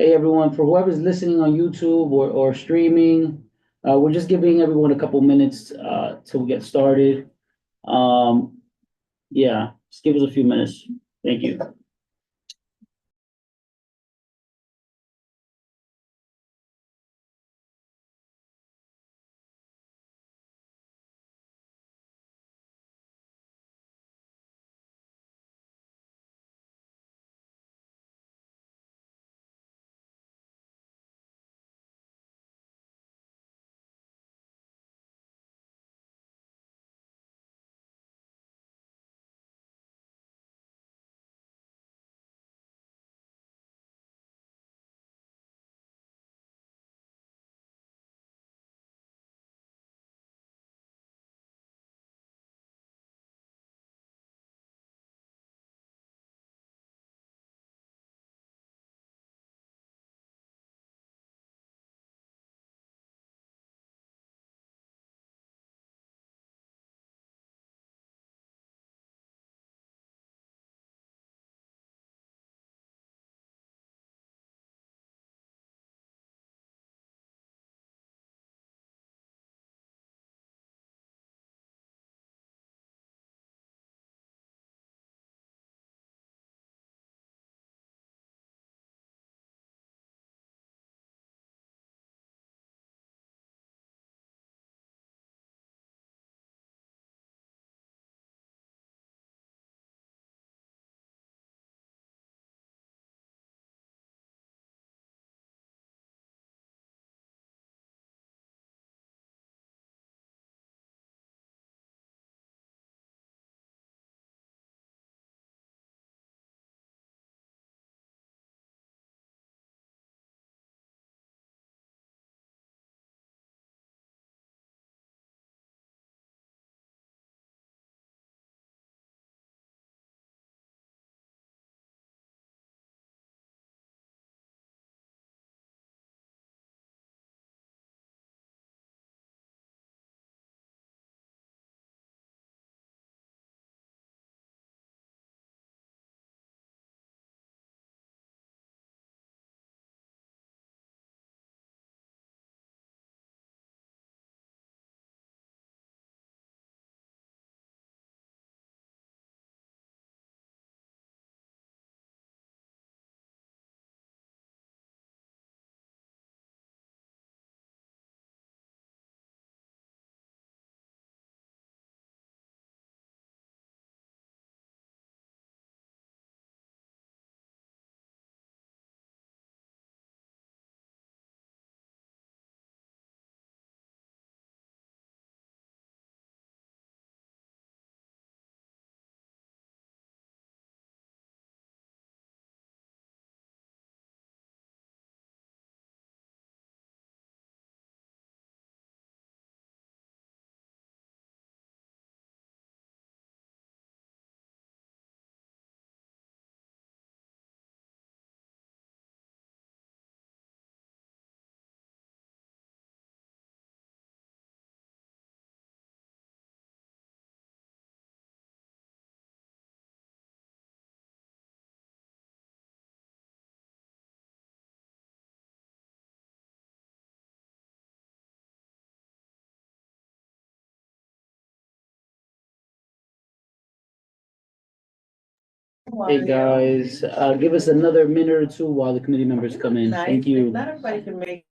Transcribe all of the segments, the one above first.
Hey everyone, for whoever's listening on YouTube or streaming, we're just giving everyone a couple minutes till we get started. Um, yeah, just give us a few minutes. Thank you. Hey guys, give us another minute or two while the committee members come in. Thank you. Not everybody can make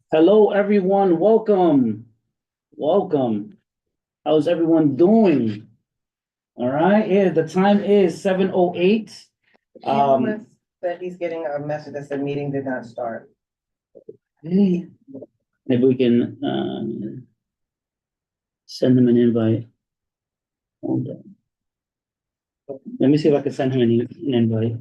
Hello, everyone. Welcome. Welcome. How's everyone doing? All right. Yeah, the time is 7:08. The analyst said he's getting a message that said meeting did not start. Maybe we can send him an invite. Hold on. Let me see if I can send him an invite.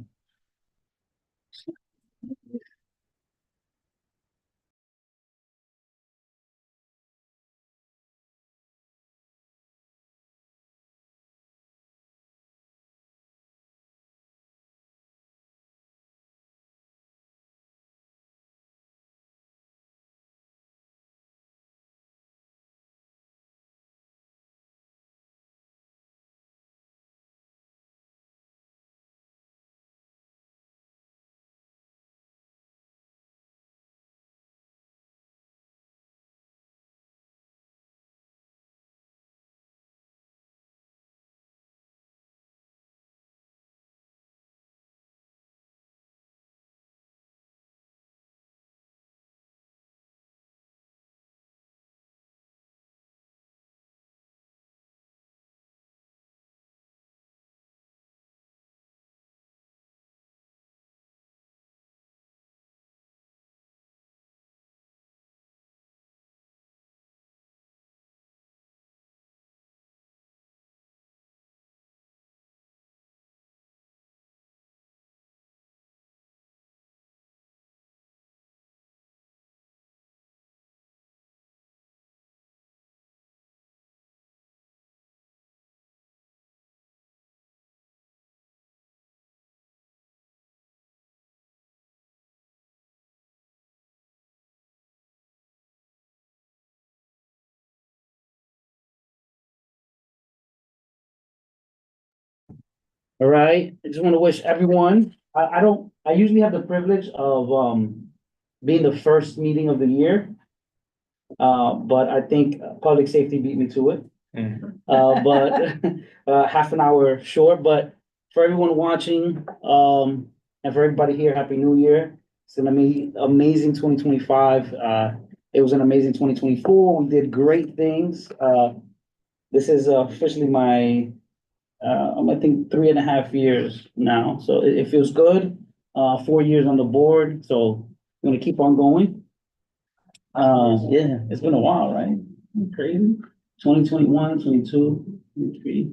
All right. I just want to wish everyone. I usually have the privilege of being the first meeting of the year. But I think public safety beat me to it. But half an hour short, but for everyone watching, and for everybody here, Happy New Year. It's an amazing 2025. It was an amazing 2024. We did great things. This is officially my, I think 3.5 years now. So it feels good. 4 years on the board. So I'm gonna keep on going. Yeah, it's been a while, right? Crazy. 2021, 22, 23,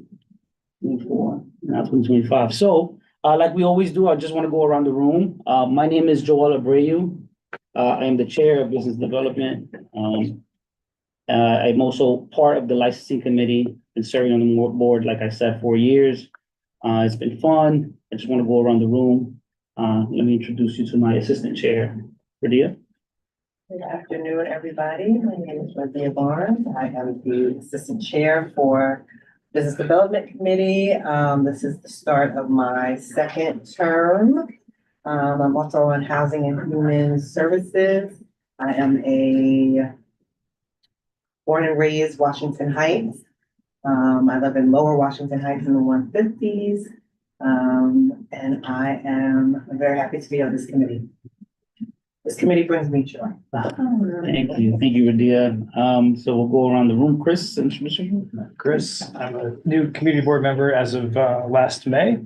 24, now 2025. So, like we always do, I just want to go around the room. My name is Joel Abreu. I am the chair of business development. I'm also part of the licensing committee, been serving on the board, like I said, 4 years. It's been fun. I just want to go around the room. Let me introduce you to my assistant chair, Radia. Good afternoon, everybody. My name is Cynthia Barnes. I am the Assistant Chair for Business Development Committee. This is the start of my second term. I'm also on Housing and Human Services. I am a born and raised Washington Heights. I live in Lower Washington Heights in the 150s. And I am very happy to be on this committee. This committee brings me joy. Thank you, Radia. So we'll go around the room. Chris, introduce you. Chris, I'm a new community board member as of last May.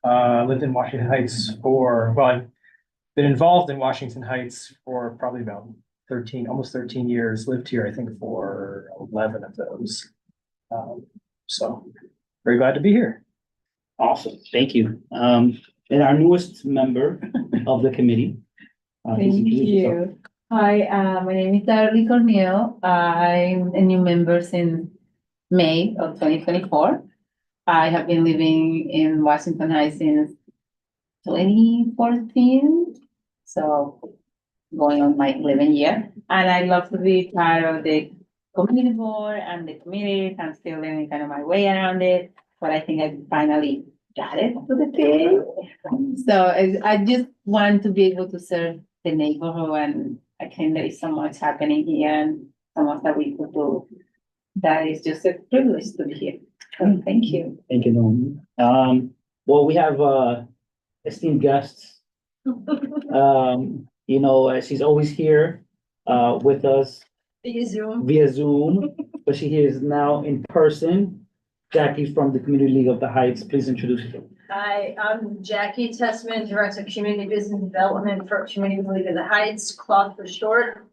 Lived in Washington Heights I've been involved in Washington Heights for probably about almost 13 years. Lived here, I think, for 11 of those. So very glad to be here. Awesome, thank you. And our newest member of the committee. Thank you. Hi, my name is Darly Cornell. I'm a new member since May of 2024. I have been living in Washington Heights since 2014, so going on my 11th year. And I love to be part of the community board and the committees. I'm still learning kind of my way around it, but I think I finally got it to the thing. So I just want to be able to serve the neighborhood, and I think there is so much happening here and so much that we could do. That is just a privilege to be here. So thank you. Thank you, Norman. Well, we have esteemed guests. She's always here. with us Via Zoom. via Zoom, but she is now in person. Jackie from the Community League of the Heights, please introduce yourself. Hi, I'm Jackie Tessman, Director of Community Business Development for Community League of the Heights, CLOT for short.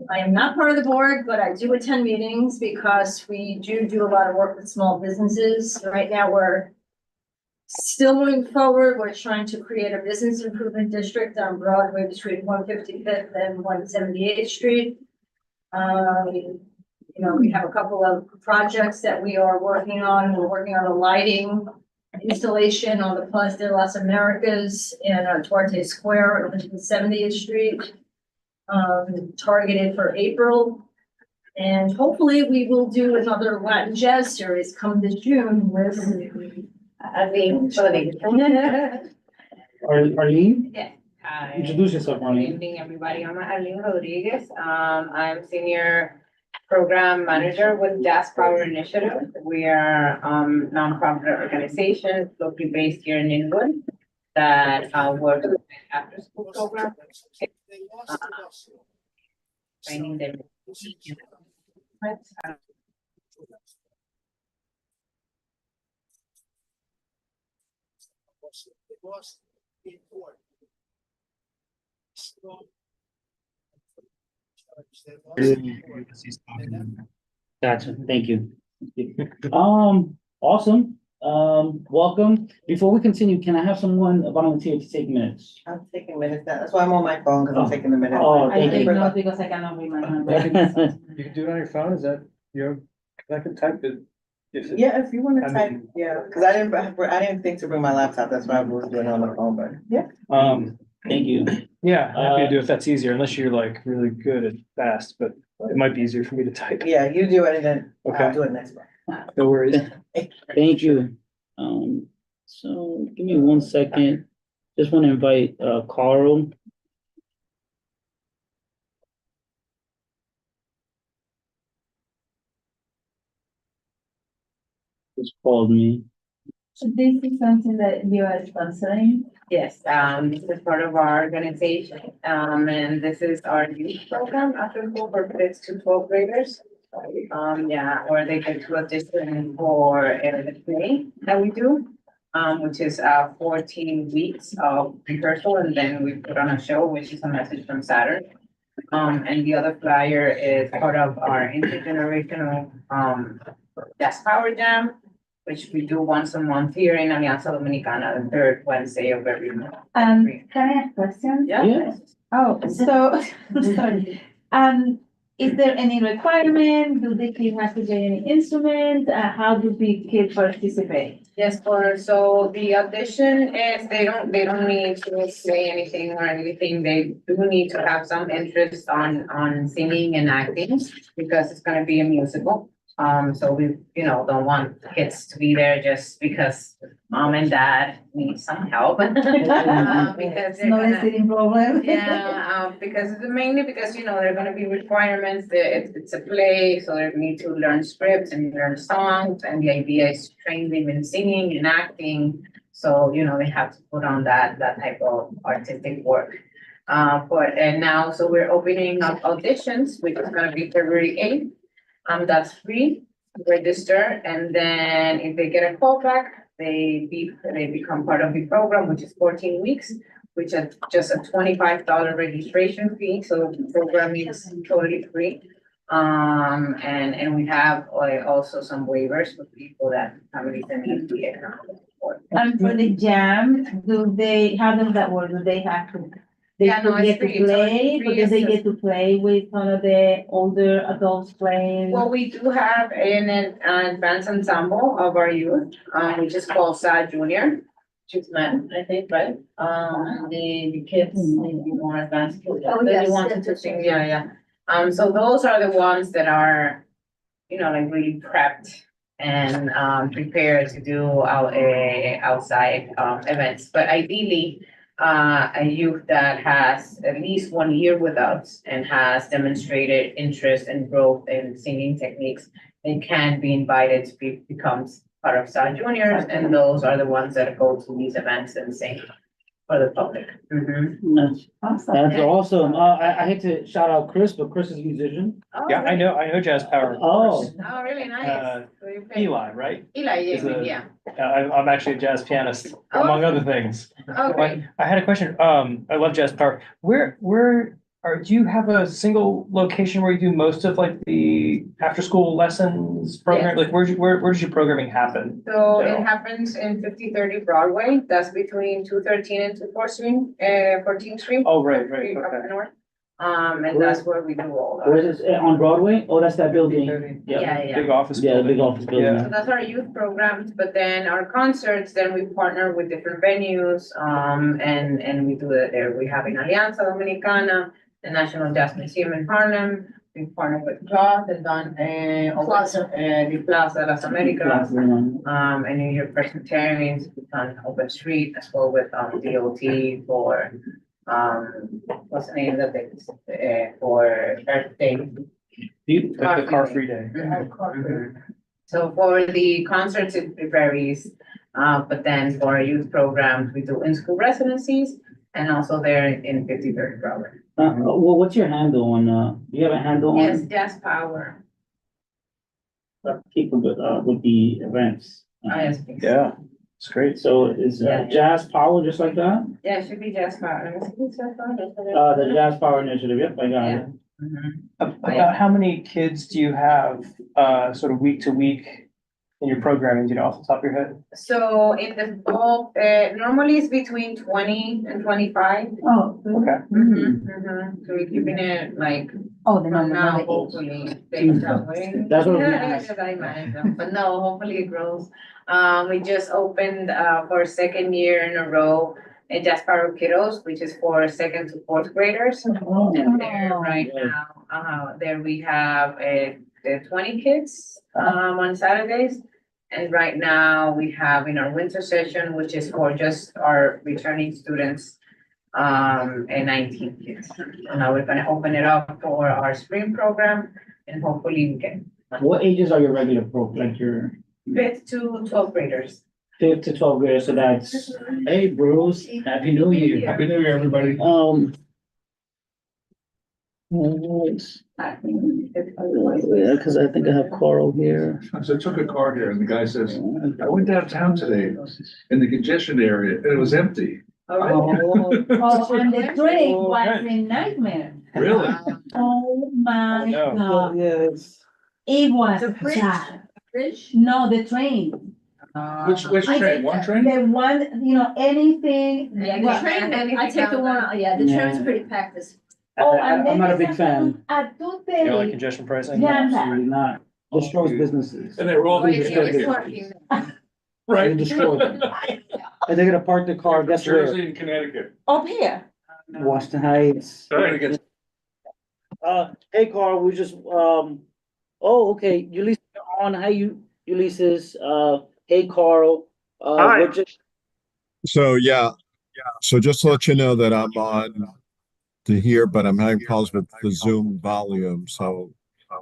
I am not part of the board, but I do attend meetings because we do a lot of work with small businesses. Right now, we're still moving forward. We're trying to create a business improvement district on Broadway between 155th and 178th Street. We have a couple of projects that we are working on. We're working on a lighting installation on the Place de las Americas in Duarte Square on 170th Street, targeted for April. And hopefully we will do another Latin jazz series come this June with Arlene. Arlene, Hi. introduce yourself, Good Arlene. evening, everybody. I'm Arlene Rodriguez. I'm Senior Program Manager with Jazz Power Initiative. We are nonprofit organization locally based here in England that works with after school program. Training them. Gotcha, thank you. Awesome, welcome. Before we continue, can I have someone volunteer to take minutes? I'm taking minutes now. That's why I'm on my phone, because I'm taking the minutes. Oh, I thank take you. notes because I cannot read my handwriting. You can do it on your phone, is that, I can type it. Yeah, if you want I to type, mean- yeah, because I didn't think to bring my laptop. That's why I was doing it on the phone, but yeah. Thank you. Yeah, happy to do if that's easier, unless you're like really good at fast, but it might be easier for me to type. Yeah, you do it and then I'll Okay. do it next one. No worries. Thank you. So give me 1 second. Just want to invite, Carl. Just called me. So this is something that you are sponsoring? Yes, this is part of our organization, and this is our youth program after school for kids to 12th graders. Where they get to audition for the play that we do, which is 14 weeks of rehearsal, and then we put on a show, which is a message from Saturn. And the other flyer is part of our intergenerational Jazz Power Jam, which we do once a month here in Alianza Dominicana, the third Wednesday of every month. Can I ask questions? Yeah. Oh, so, sorry. Is there any requirement? Do the kids have to get any instrument? How do the kids participate? Yes, so the audition is, they don't need to say anything or anything. They do need to have some interest on singing and acting because it's gonna be a musical. So we, don't want kids to be there just because mom and dad need some help. Because It's they're not a gonna, sitting problem? yeah, mainly because, there are gonna be requirements, it's a play, so they need to learn scripts and learn songs, and the idea is to train them in singing and acting. So, they have to put on that type of artistic work. So we're opening up auditions, which is gonna be February 8th. That's free to register, and then if they get a callback, they become part of the program, which is 14 weeks, which is just a $25 registration fee, so the program is totally free. And we have also some waivers for people families that need the economic support. And for the jam, how does that work? Do they have to? They Yeah, no, it's get to free. It's already play, free. but do they It's get to play with some of the older adults playing? Well, we do have an advanced ensemble of our youth, which is called SAD Junior, which is men, I think, right? The kids, maybe more advanced. yes, They wanted to yes, sing, yeah. So those are the ones that are, like really prepped and prepared to do outside events. But ideally, a youth that has at least 1 year with us and has demonstrated interest and growth in singing techniques, they can be invited to become part of SAD Juniors, and those are the ones that go to these events and sing. for the public. That's awesome. I hate to shout out Chris, but Chris is a musician. Yeah, I know Jazz Power. Oh. Oh, really nice. So you play- Eli, right? Eli, is a- yeah. I'm actually a jazz pianist, Oh, among other things. Okay. I had a question. I love Jazz Power. Do you have a single location where you do most of like the after-school lessons program? Yes. Like where does your programming happen? So Yeah. it happens in 5030 Broadway. That's between 213 and 14th Street. Oh, right, Up okay. north. And that's where we do all Where that. is it? On Broadway? Oh, that's that building. 50-30. Yeah. Big office. Yeah, the big building. office building. Yeah. So that's our youth programs, but then our concerts, then we partner with different venues, and we do it there. We have in Alianza Dominicana, the National Jazz Museum in Harlem. We partner with Cloth and done, Plaza. the Plaza Las Americas. Class one. And New York Presbyterians, we've done Open Street as well with, DOT for, what's the name of it, for Earth Day. The car free day. So for the concerts, it varies, but then for our youth programs, we do in-school residencies and also there in 5030 Broadway. Well, what's your handle on, do you have a handle on? Yes, Jazz Power. Keep with the events. Yes, please. Yeah, it's great. So is Yeah. Jazz Power just like that? Yeah, it should be Jazz Power. Let me see, Jazz Power. The Jazz Power Initiative, yep, I got it. Mhm. About how many kids do you have, sort of week to week in your programming, do you know off the top of your head? So in the fall, normally it's between 20 and 25. Oh, Okay. So we're keeping it like oh, the from number, now, not the age. hopefully, stays that way. That's what I was gonna Yeah, ask. because I manage them, but no, hopefully it grows. We just opened, for a second year in a row, a Jazz Power Kiddos, which is for second to fourth graders. Oh, And there Oh. right Good. now, there we have, 20 kids, on Saturdays. And right now, we have in our winter session, which is for just our returning students, and 19 kids. And now we're gonna open it up for our spring program and hopefully we can, What ages are your regular like your 5th to 12th graders. 5th to 12th graders? So that's, hey, Bruce, Happy New Year. Happy New Year, everybody. Because I think I have Carl here. So I took a car here and the guy says, I went downtown today in the congestion area and it was empty. All right. Oh, and the train Oh, was okay. a nightmare. Really? Oh my No. God, Yeah, it's. it was The bridge? bad. Bridge? No, the train, Which train? One train? the one, anything. Yeah, Well, the train, anything I take the one, else. yeah, the train's Yeah. pretty packed this. Oh, and then I'm not a big there's fan. At You don't like 2:30, congestion pricing? Yeah. Absolutely not. Destroys businesses. And they were all Wait, being it's destroyed. working. They destroy them. And they're gonna park the car, guess where? Jersey and Connecticut. up here. Washington Heights. Trying to get- Hey, Carl, we just, okay, Ulysses on, hi, Ulysses, hey, Carl. Hi. We're just, So, yeah, so just to let you know that I'm on to here, but I'm having problems with the Zoom volume, so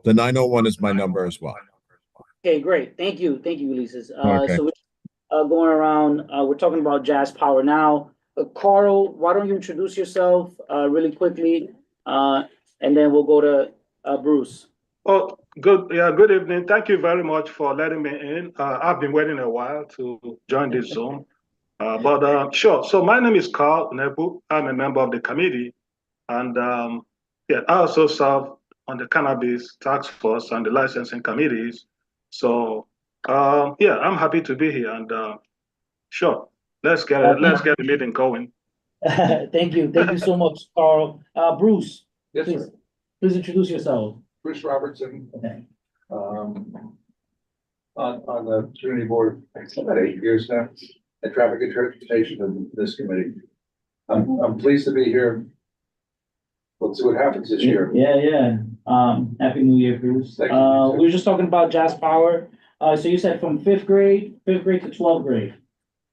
the 901 is my number as well. okay, great, thank you, Ulysses. Okay. So we're going around, we're talking about Jazz Power now. Carl, why don't you introduce yourself, really quickly, and then we'll go to, Bruce. Oh, good evening. Thank you very much for letting me in. I've been waiting a while to join this Zoom. Sure. So my name is Carl Nebu. I'm a member of the committee. And I also serve on the cannabis task force and the licensing committees. So I'm happy to be here and sure, let's get the meeting going. Thank you so much, Carl. Bruce, Yes, please, sir. please introduce yourself. Bruce Robertson, Okay. on the community board, about 8 years now, at traffic and transportation in this committee. I'm pleased to be here. Let's see what happens this year. Yeah. Happy New Year, Bruce. Thank you. We were just talking about Jazz Power. So you said from 5th grade to 12th grade.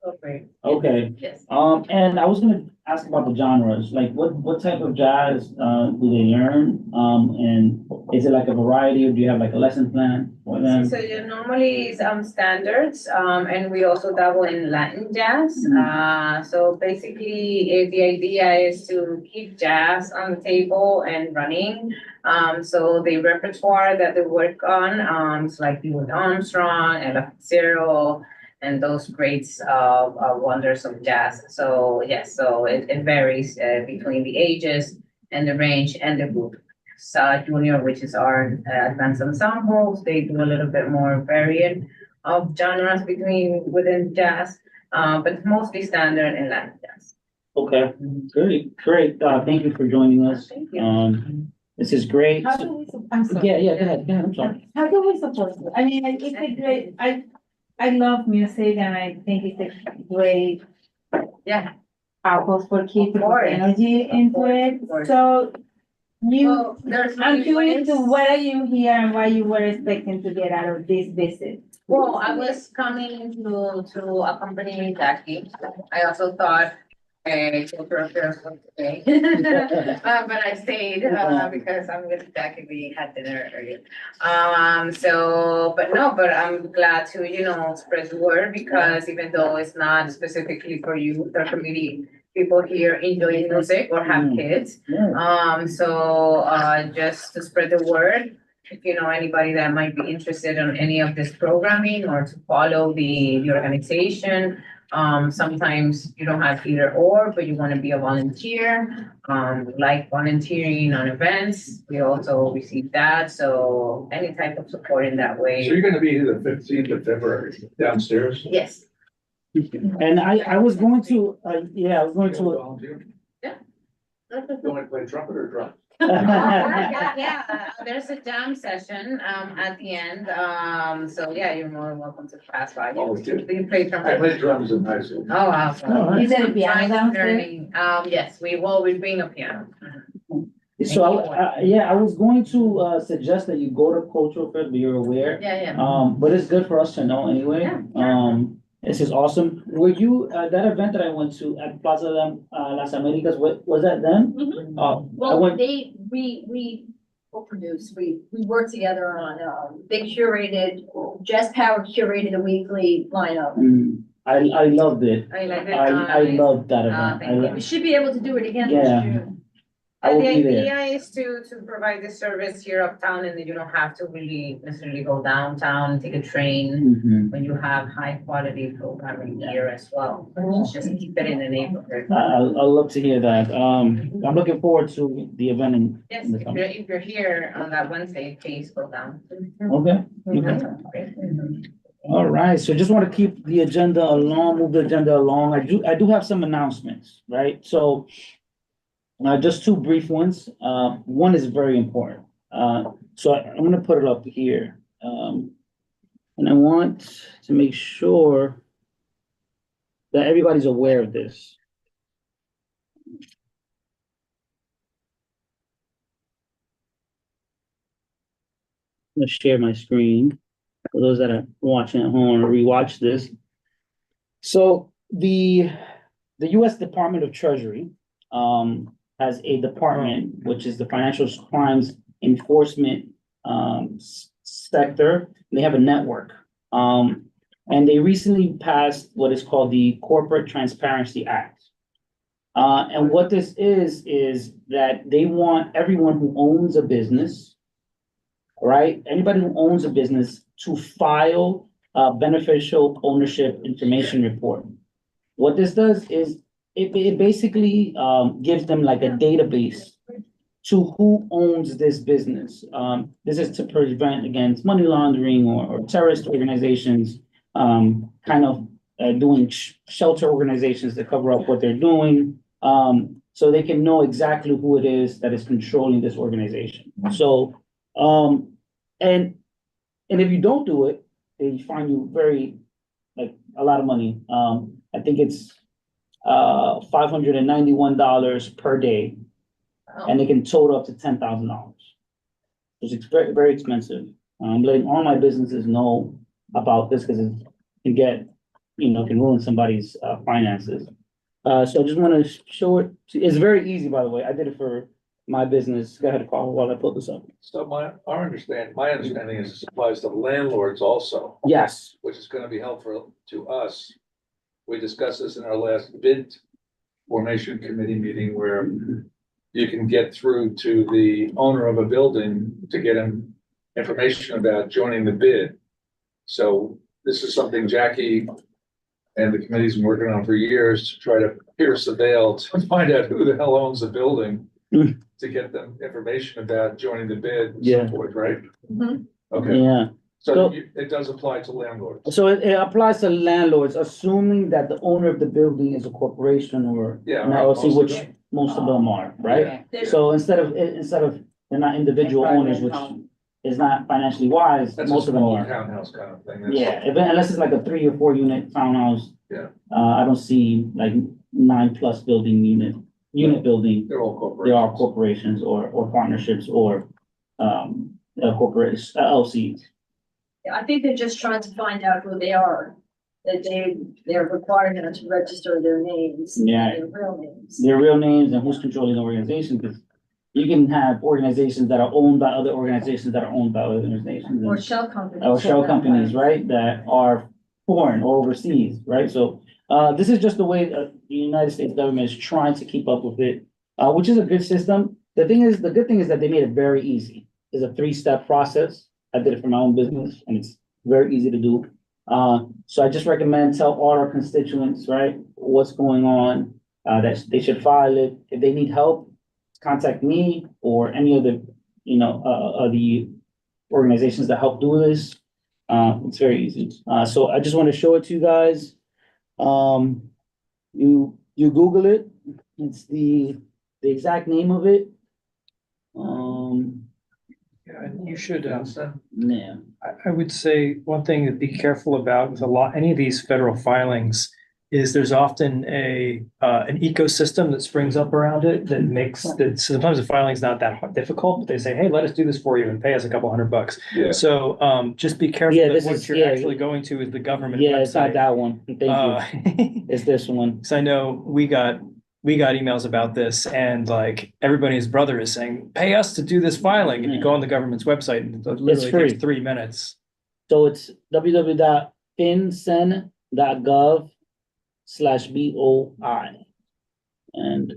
Okay. Okay. Yes. And I was gonna ask about the genres, like what type of jazz, do they learn? And is it like a variety or do you have like a lesson plan for them? So yeah, normally it's standards, and we also dabble in Latin jazz. So basically, the idea is to keep jazz on the table and running. So the repertoire that they work on, it's like Louis Armstrong, Ella Fitzgerald, and those greats wonders of jazz. So yes, so it varies between the ages and the range and the group. Junior, which is our advanced ensembles, they do a little bit more variant of genres within jazz, but mostly standard and Latin jazz. Okay, great. Thank you for joining us. Thank you. This is great. How do we, I'm sorry. Yeah, go ahead, I'm sorry. How do we support it? I mean, it's a great, I love music and I think it's a great Yeah. outpost for kids to put course. energy into it. Of course. So you, Well, there's I'm many curious to ways. what are you here and what you were expecting to get out of this visit? Well, I was coming to accompany Jackie. I also thought cultural affairs was today. But I stayed because I'm with Jackie. We had dinner earlier. But I'm glad to, spread the word because even though it's not specifically for you, the community, people here enjoy music or have kids. Yeah. Just to spread the word, if you know anybody that might be interested in any of this programming or to follow the organization. Sometimes you don't have either or, but you want to be a volunteer, like volunteering on events. We also receive that. So any type of support in that So way. you're gonna be here the 15th of February downstairs? Yes. And I was going to, I was going to. Volunteer? Yeah. You want to play trumpet or drum? Yeah, there's a jam session, at the end. So yeah, you're more than welcome to pass by. Oh, good. Do you play I trumpet? played drums in high school. Oh, wow. Oh, Is there a piano Trying downstairs? learning. Yes, we bring a piano. So, I was going to, suggest that you go to cultural fest, but you're aware. Yeah. But it's good for us to know anyway. Yeah. This is awesome. Were you, that event that I went to at Plaza Las Americas, was that them? Mhm. I Well, went, we co-produced, we worked together on, they curated, Jazz Power curated a weekly lineup. I loved it. I like it. I loved that event. thank you. We should be able to do it again this Yeah. June. I will And the be there. idea is to provide this service here uptown and then you don't have to really necessarily go downtown and take a train Mhm. when you have high quality programming here as well. Just keep it in the neighborhood. I'd love to hear that. I'm looking forward to the event in Yes, the summer. if you're here on that Wednesday, please go down. Okay. All right, so just want to keep the agenda along, move the agenda along. I do have some announcements, right? So just two brief ones. One is very important. So I'm gonna put it up here. And I want to make sure that everybody's aware of this. I'm gonna share my screen for those that are watching at home or rewatch this. So the US Department of Treasury has a department, which is the Financial Crimes Enforcement sector. They have a network. And they recently passed what is called the Corporate Transparency Act. And what this is that they want everyone who owns a business, right? Anybody who owns a business to file a beneficial ownership information report. What this does is it basically gives them like a database to who owns this business. This is to prevent against money laundering or terrorist organizations, kind of doing shelter organizations to cover up what they're doing. So they can know exactly who it is that is controlling this organization. So, and if you don't do it, they fine you a lot of money. I think it's $591 per day, and it can total up to $10,000. It's very, very expensive. I'm letting all my businesses know about this because it can get, can ruin somebody's finances. So I just want to show it. It's very easy, by the way. I did it for my business. Go ahead, Carl, while I pull this up. So my understanding is this applies to landlords also, Yes, which is gonna be helpful to us. We discussed this in our last bid formation committee meeting where you can get through to the owner of a building to get him information about joining the bid. So this is something Jackie and the committee's been working on for years to try to pierce the veil to find out who the hell owns the building to get them information about joining the bid and so Yeah. forth, right? Mhm. Okay, yeah. so it does apply to landlords. So it applies to landlords, assuming that the owner of the building is a corporation or Yeah, an right, LLC, most of which them. most of them are, right? Okay. There's- So instead of, they're not individual Private owners, which home. is not financially wise, That's a most of them small are. townhouse kind of thing. That's- Yeah, unless it's like a 3 or 4 unit townhouse. Yeah. I don't see like 9+ building unit building. They're all corporations. There are corporations or partnerships or, corporations, LLCs. Yeah, I think they're just trying to find out who they are, that they're requiring them to register their names. Yeah. Their real names. Their real names and who's controlling the organization, because you can have organizations that are owned by other organizations that are owned by other organizations. Or and- shell companies. Or shell companies, right, that are foreign or overseas, right? So, this is just the way the United States government is trying to keep up with it, which is a good system. The good thing is that they made it very easy. It's a 3-step process. I did it for my own business and it's very easy to do. So I just recommend tell all our constituents, right, what's going on, that they should file it. If they need help, contact me or any other, the organizations that help do this. It's very easy. So I just want to show it to you guys. You Google it. It's the exact name of it. Yeah, and you should, Yeah. I would say one thing to be careful about with any of these federal filings is there's often an ecosystem that springs up around it that makes that sometimes the filing's not that difficult, but they say, hey, let us do this for you and pay us a couple $100. Yeah. So just be careful Yeah, that this what is- you're yeah. actually going to is the government Yeah, it's not website. that one. Thank you. It's this one. Cause I know we got emails about this and like everybody, his brother is saying, pay us to do this filing. And you go on the government's website and it literally free. takes 3 minutes. So it's www.fincen.gov/BOI. And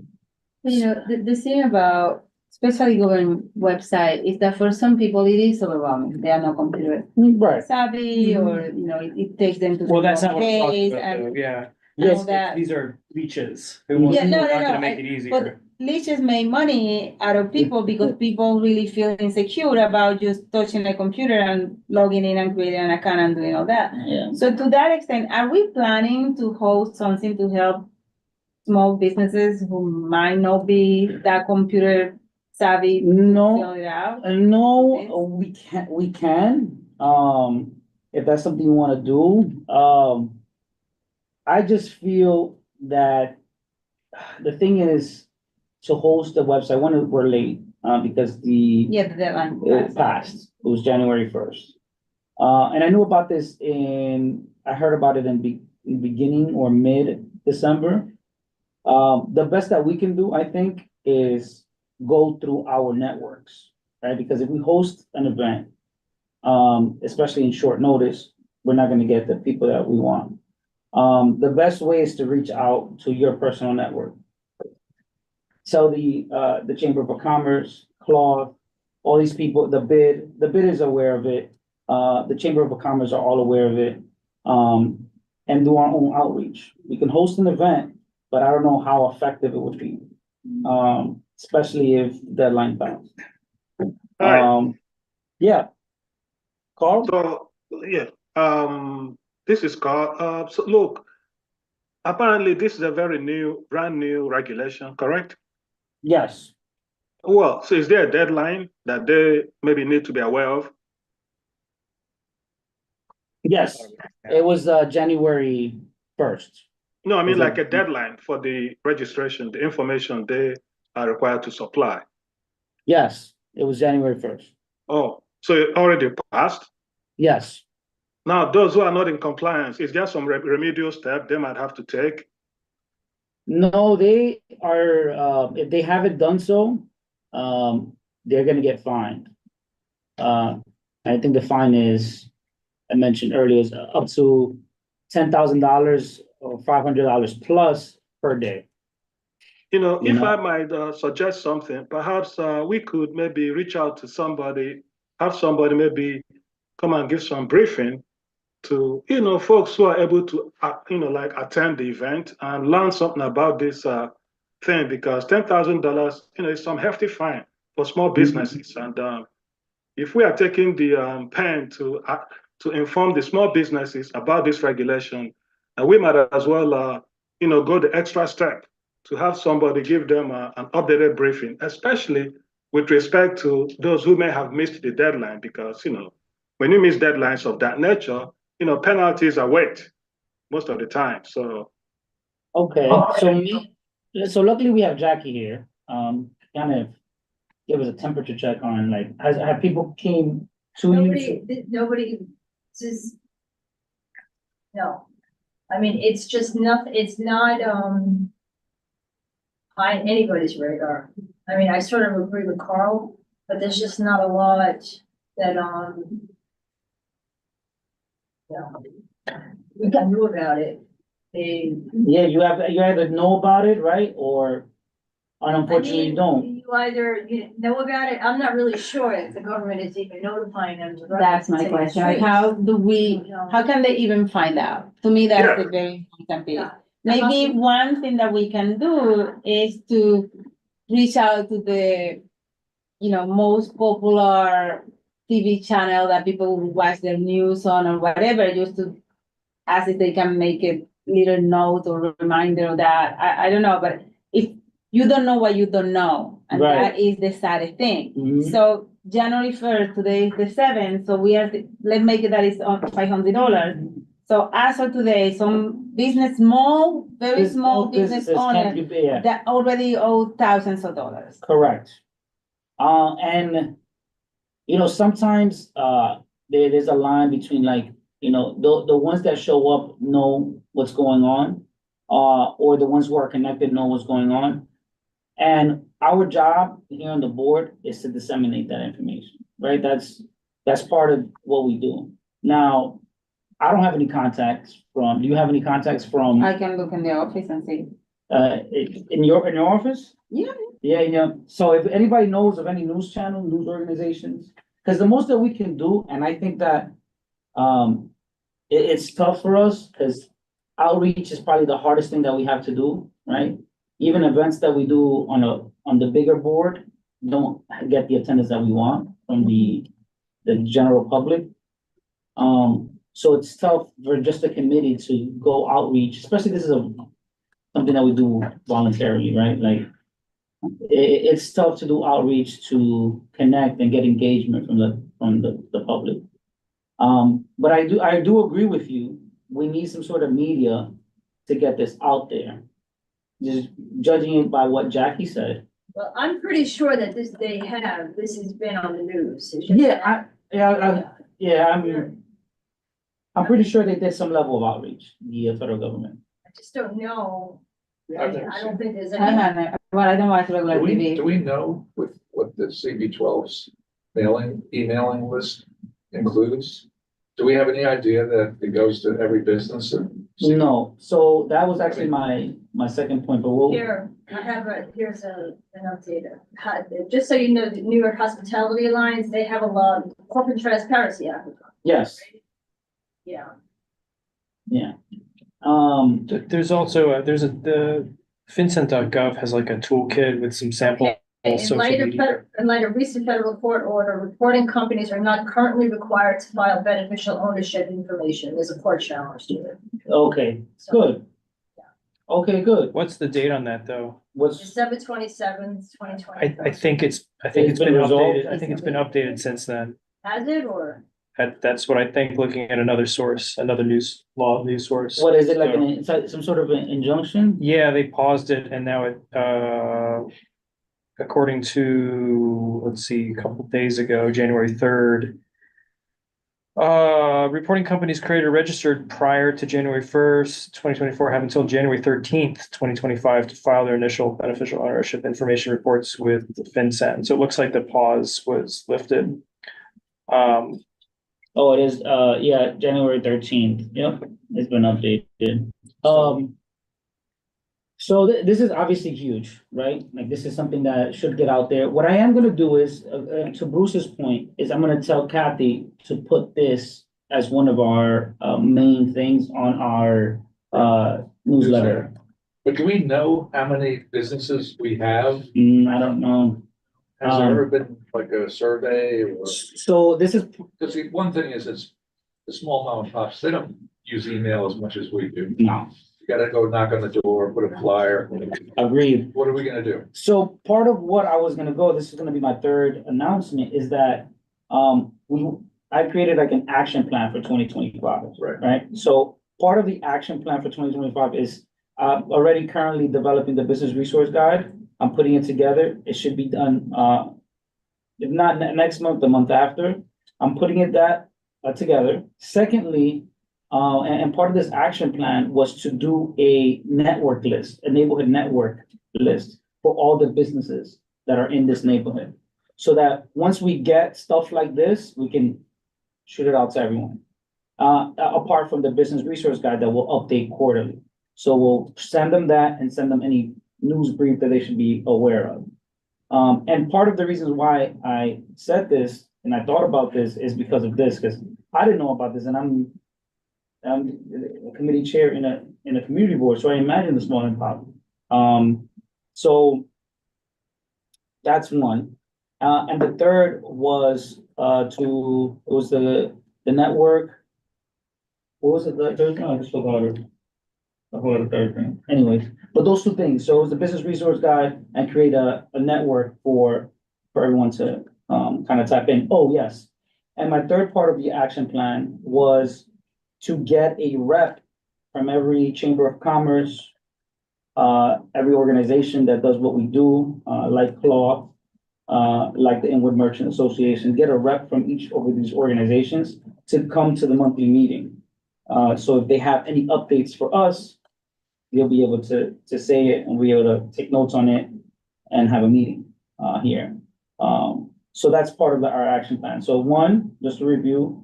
The thing about especially government website is that for some people it is overwhelming. They are not computer right. savvy or, it takes them to. Well, that's the not what I'm talking page about, and though. Yeah. all Yes, that. these are leeches who Yeah, are no, not no, gonna no, make it But easier. leeches make money out of people because people really feel insecure about just touching a computer and logging in and creating an account and doing all that. Yeah. So to that extent, are we planning to host something to help small businesses who might not be that computer savvy? No. Fill it out? No, we can, if that's something you wanna do. I just feel that the thing is to host the website, we're late, because Yeah, the deadline. it passed. It was January 1st. And I knew about this I heard about it in beginning or mid-December. The best that we can do, I think, is go through our networks, right? Because if we host an event, especially in short notice, we're not gonna get the people that we want. The best way is to reach out to your personal network. Tell the Chamber of Commerce, Cloth, all these people, the bid is aware of it. The Chamber of Commerce are all aware of it. And do our own outreach. We can host an event, but I don't know how effective it would be. Especially if deadline bounds. Hi. Yeah. Carl? So, yeah, this is Carl. So look, apparently this is a brand new regulation, correct? Yes. Well, so is there a deadline that they maybe need to be aware of? Yes. It was January 1st. No, I mean Is like it- a deadline for the registration, the information they are required to supply. Yes, it was January 1st. Oh, so it already passed? Yes. Now, those who are not in compliance, is there some remedial step they might have to take? No, they are, if they haven't done so, they're gonna get fined. I think the fine is, I mentioned earlier, is up to $10,000 or $500 plus per day. You know, You if know? I might suggest something, perhaps we could maybe reach out to somebody, have somebody maybe come and give some briefing to, folks who are able to, like attend the event and learn something about this thing, because $10,000, is some hefty fine for small businesses. And if we are taking the pen to inform the small businesses about this regulation, and we might as well, go the extra step to have somebody give them an updated briefing, especially with respect to those who may have missed the deadline, because, when you miss deadlines of that nature, penalties are waived most of the time. So, Okay, so luckily we have Jackie here, kind of give us a temperature check on, like, have people came to you? Nobody, this is. No, I mean, it's just nothing, it's not, on anybody's radar. I mean, I sort of agree with Carl, but there's just not a lot that, we can do about it. Yeah, you either know about it, right, or unfortunately you don't. You either know about it, I'm not really sure if the government is even notifying them. That's my question, like, how can they even find out? To me, that's the very important piece. Yeah. Maybe one thing that we can do is to reach out to the, most popular TV channel that people watch their news on or whatever, just to ask if they can make a little note or reminder of that. I don't know, but if you don't know what you don't know, and Right. that is the sad thing. Mhm. So January 1st, today is the 7th, so let's make it that it's on $500. So as of today, some very small business Businesses owners can't be, yeah, that already owe thousands of dollars. correct. And, sometimes, there's a line between, like, the ones that show up know what's going on, or the ones who are connected know what's going on. And our job here on the board is to disseminate that information, right? That's part of what we do. Now, I don't have any contacts do you have any contacts from, I can look in the office and see. in your office? Yeah. Yeah. So if anybody knows of any news channel, news organizations, because the most that we can do, and I think that, it's tough for us, because outreach is probably the hardest thing that we have to do, right? Even events that we do on the bigger board don't get the attendance that we want from the general public. So it's tough for just a committee to go outreach, especially this is something that we do voluntarily, right? Like, it's tough to do outreach to connect and get engagement from the public. But I do agree with you. We need some sort of media to get this out there. Just judging it by what Jackie said. Well, I'm pretty sure that this has been on the news. It's just that- I'm pretty sure they did some level of outreach, the federal government. I just don't know. I've never I don't think there's I any. haven't, well, I don't watch regular Do TV. we know with what the CB12's emailing list includes? Do we have any idea that it goes to every business? No, so that was actually my second point, but we'll. Here, here's an update. Just so you know, the New York Hospitality Alliance, they have a lot of corporate transparency act. Yes, Yeah. yeah. There's also, the FinCEN.gov has like a toolkit with some sample In social light of, media. in light of recent federal court order, reporting companies are not currently required to file beneficial ownership information. There's a court challenge to it. Okay, So, good. Okay, good. What's the date on that, though? What's, December 27th, 2020. I think it's It's been been resolved? updated. I think it's been updated since then. Has it or? That's what I think, looking at another source, another news source. what is it, like So- some sort of an injunction? Yeah, they paused it and now according to, let's see, a couple of days ago, January 3rd, Reporting companies created or registered prior to January 1st, 2024 have until January 13th, 2025 to file their initial beneficial ownership information reports with FinCEN. So it looks like the pause was lifted. Oh, it is, yeah, January 13th. Yep, it's been updated. So this is obviously huge, right? Like, this is something that should get out there. What I am gonna do is, to Bruce's point, is I'm gonna tell Kathy to put this as one of our, main things on our, newsletter. But do we know how many businesses we have? I don't know. Has there ever been like a survey or? So this is, Because the one thing is, it's the small mom and pops, they don't use email as much as we do. no, You gotta go knock on the door, put a flyer. agreed. What are we gonna do? So part of what I was gonna go, this is gonna be my third announcement, is that, I created like an action plan for 2025. Right. Right? So part of the action plan for 2025 is, already currently developing the business resource guide. I'm putting it together. It should be done, if not next month, the month after. I'm putting it together. Secondly, and part of this action plan was to do a network list, a neighborhood network list for all the businesses that are in this neighborhood. So that once we get stuff like this, we can shoot it out to everyone. Apart from the business resource guide that will update quarterly. So we'll send them that and send them any news brief that they should be aware of. And part of the reasons why I said this and I thought about this is because of this, because I didn't know about this, and I'm a committee chair in a community board, so I imagine the small and pop. So that's one. And the third was the network. What was it? The third? No, I just forgot it. I forgot the third thing. Anyways, but those two things. So it was the business resource guide and create a network for everyone to kind of tap in. Oh, yes. And my third part of the action plan was to get a rep from every chamber of commerce, every organization that does what we do, like Cloth, like the Inwood Merchant Association, get a rep from each of these organizations to come to the monthly meeting. So if they have any updates for us, they'll be able to say it and we'll be able to take notes on it and have a meeting, here. So that's part of our action plan. So one, just to review,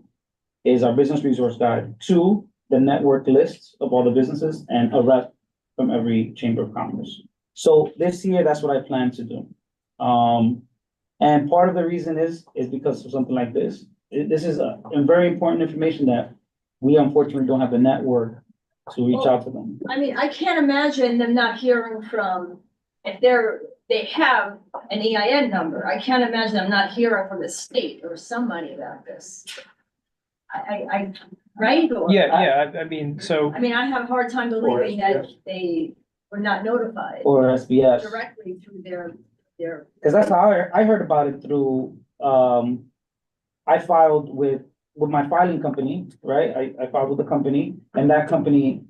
is our business resource guide. Two, the network lists of all the businesses and a rep from every chamber of commerce. So this year, that's what I plan to do. And part of the reason is because of something like this. This is a very important information that we unfortunately don't have the network to reach out to them. I mean, I can't imagine them not hearing from, if they have an EIN number, I can't imagine them not hearing from the state or somebody about this. Right? Or- I mean, so. I mean, I have a hard time believing that they were not notified Or SBS. directly through their. Because that's how I heard about it through, I filed with my filing company, right? I filed with the company and that company,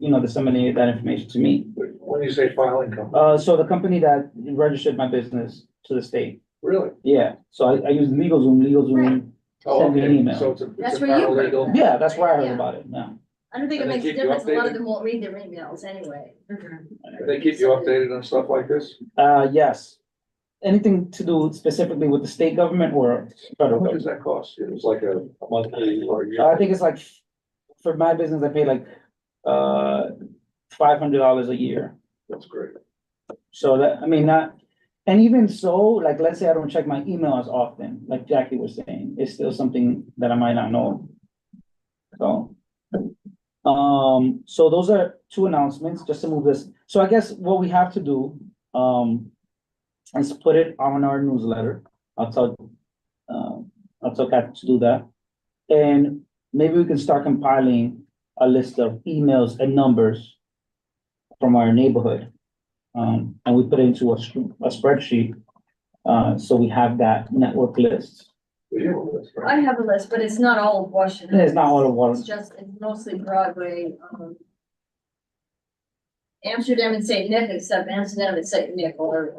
disseminated that information to me. When you say filing company, So the company that registered my business to the state, really? yeah. So I use LegalZoom, Oh, send me an okay. email. So it's a That's it's a where you- paralegal. Yeah, that's where I heard Yeah. about it, yeah. I don't think it And they makes a keep you difference. A lot of updated? them won't read their emails anyway. They keep you updated on stuff like this? Yes. Anything to do specifically with the state government or How federal much does government? that cost? It was like a monthly or a year? I think it's like, for my business, I pay like, $500 a year. That's great. So that, I mean, and even so, like, let's say I don't check my email as often, like Jackie was saying, it's still something that I might not know. So, so those are two announcements, just to move this. So I guess what we have to do, is put it on our newsletter. I'll tell Kathy to do that. And maybe we can start compiling a list of emails and numbers from our neighborhood. And we put it into a spreadsheet, so we have that network list. I have a list, but it's not all of Washington. It's not all of Washington. It's mostly Broadway, Amsterdam and St. Nick, except Amsterdam and St. Nick, or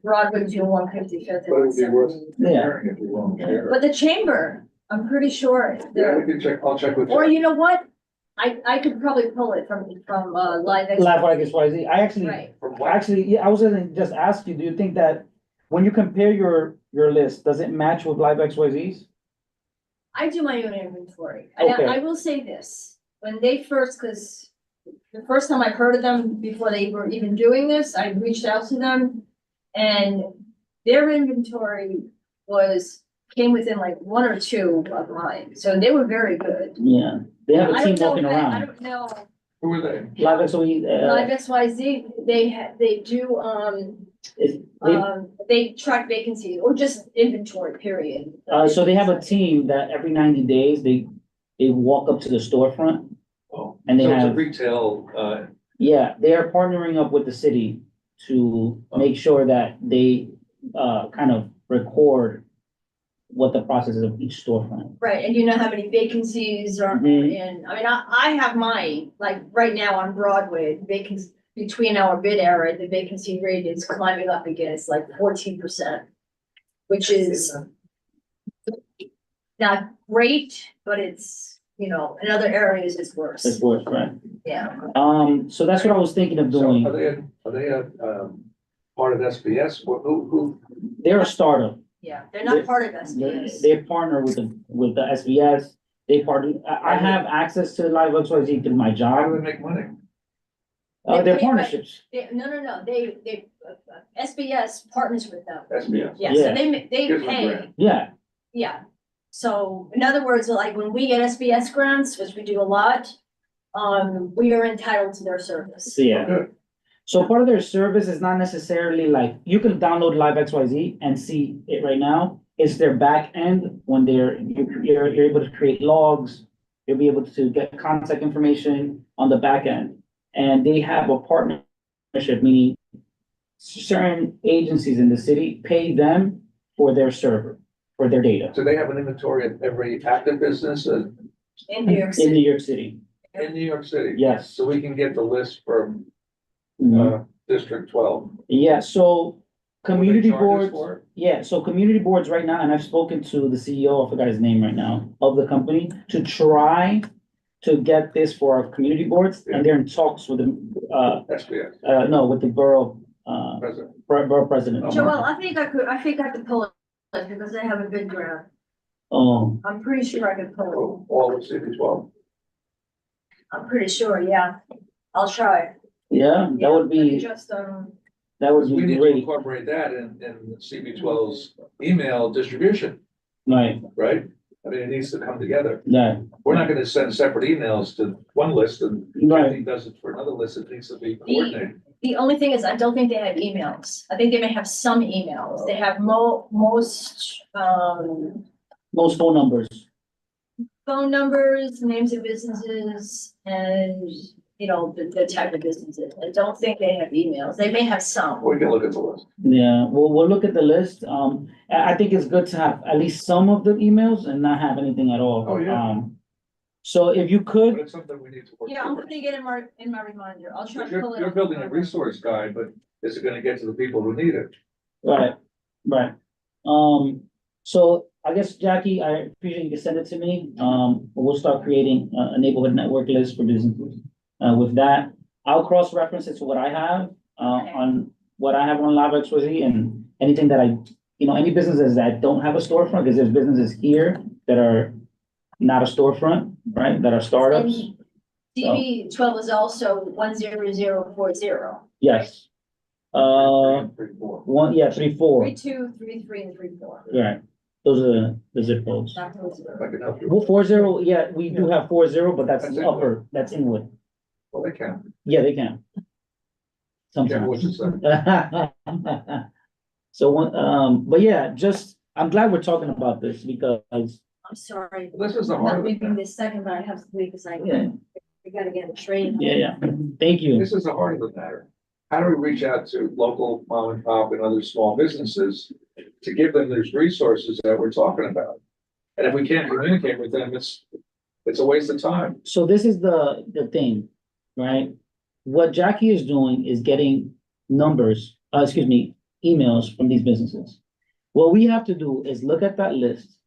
Broadway, June 155th. But it would be worth Yeah. sharing if you want to share. But the chamber I'm pretty sure. Yeah, we can check, I'll check with Or you. you know what? I could probably pull it from, Live. Live like XYZ. I actually, Right. From what? actually, yeah, I was gonna just ask you, do you think that when you compare your list, does it match with Live XYZ's? I do my own inventory. And Okay. I will say this, when they first, because the first time I heard of them, before they were even doing this, I reached out to them. And their inventory came within like one or two of mine, so they were very good. Yeah, they have a I team don't know walking if I around. don't know, Who are they? Live XYZ, Live XYZ, they do, they track vacancies or just inventory, period. so they have a team that every 90 days, they walk up to the storefront. Oh, And they so it's a have- retail, Yeah, they are partnering up with the city to make sure that they, kind of record what the process is of each storefront. Right, and you know how many vacancies are Mhm. in, I mean, I have mine, like, right now on Broadway, vacancy, between our bid area, the vacancy rate is climbing up again, it's like 14%. Which is not great, but it's, in other areas it's That's worse, worse, right? yeah. So that's what I was thinking of so doing. are they a, part of SBS? Who? They're a startup. Yeah, they're not part of SBS. They partner with the SBS. They partner, I have access to Live XYZ through my How do job. they make money? They're They- partnerships. No, they, SBS partners with them, SBS. yeah, so Yeah. they Gives them a pay. grant. Yeah, Yeah, so in other words, like when we get SBS grants, which we do a lot, we are entitled to their service. so yeah. Good. So part of their service is not necessarily like, you can download Live XYZ and see it right now. It's their back end when you're able to create logs. You'll be able to get contact information on the back end. And they have a partnership, meaning certain agencies in the city pay them for their server, for their data Do they have an inventory of every active business In New York in City, New York City. in New York City? Yes. So we can get the list from, Mhm. District 12. Yeah, so community Will they charge us boards. for it? Yeah, so community boards right now, and I've spoken to the CEO, I forgot his name right now, of the company, to try to get this for our community boards, and they're in talks with the, SBS, no, with the borough, president. borough president. Joel, I think I could pull it because they have a bid grant, Oh, I'm pretty sure I could pull it, All of CB12. I'm pretty sure, yeah, I'll try. yeah, that would Let me be, just, that would We be need to great, incorporate that in CB12's email distribution, right, right? I mean, it needs to come together. yeah, We're not gonna send separate emails to one list and right, Kathy does it for another list. It needs to be coordinated. the only thing is, I don't think they have emails, I think they may have some emails, they have most, most phone numbers, phone numbers, names of businesses, and, the type of businesses. I don't think they have emails. They may have some. We can look at the list. yeah, we'll look at the list, I think it's good to have at least some of the emails and not have anything at all. Oh, yeah. So if you But could, it's something we need to work Yeah, I'm through. putting it in my reminder. I'll try to pull You're, it. you're up. building a resource guide, but is it gonna get to the people who need it? right, so I guess Jackie, I appreciate you can send it to me, we'll start creating a neighborhood network list for businesses. With that, I'll cross-reference it to what I have, on what I have on Live XYZ and anything that any businesses that don't have a storefront, because there's businesses here that are not a storefront, right, that are startups, DB12 is also 10040. yes. 3, 4, 32, 33, and 34. right, those are the zip codes. Not those If are- I can help you. Well, 40, yeah, we do have 40, but that's That's the Inwood. upper, that's Inwood. Well, they can. Yeah, they can. Careful what you Sometimes. say. So, but yeah, I'm glad we're talking about this because, I'm sorry. This is the I'm heart not of it. leaving this second, but I have to leave because yeah, we gotta get a train. yeah, thank you. This is the heart of the matter. How do we reach out to local mom and pop and other small businesses to give them these resources that we're talking about? And if we can't communicate with them, it's a waste of time. So this is the thing, right? What Jackie is doing is getting emails from these businesses. What we have to do is look at that list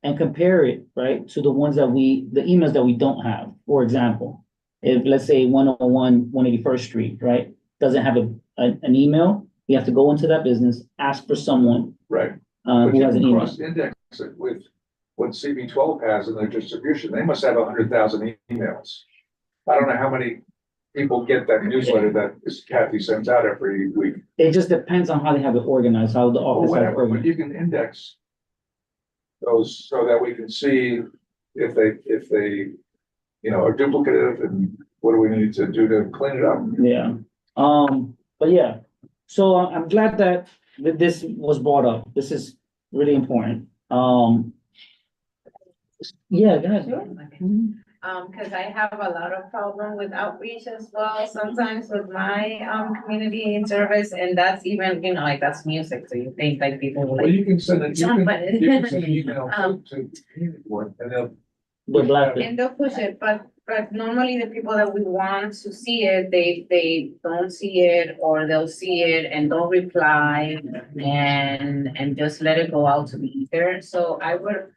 and compare it, right, to the ones that the emails that we don't have. For example, if let's say 101, 181st Street, right, doesn't have an email, you have to go into that business, ask for someone, Right. who But has an you can email. cross-index it with what CB12 has in their distribution. They must have 100,000 emails. I don't know how many people get that newsletter that Kathy sends out every week It just depends on how they have it organized, how the or office has it whatever, but organized. you can index those so that we can see if they, are duplicative and what do we need to do to clean it up. Yeah, but yeah, so I'm glad that this was brought up. This is really important. Yeah, go ahead. Cause I have a lot of problem with outreach as well, sometimes with my, community and service, and that's even, like, that's music, so you think like people will Well, like. you can send it, Jump on it. you can send an email Um, to community board and they'll. The black. And they'll push it, but normally the people that we want to see it, they don't see it, or they'll see it and don't reply. And just let it go out to the ether, so I would,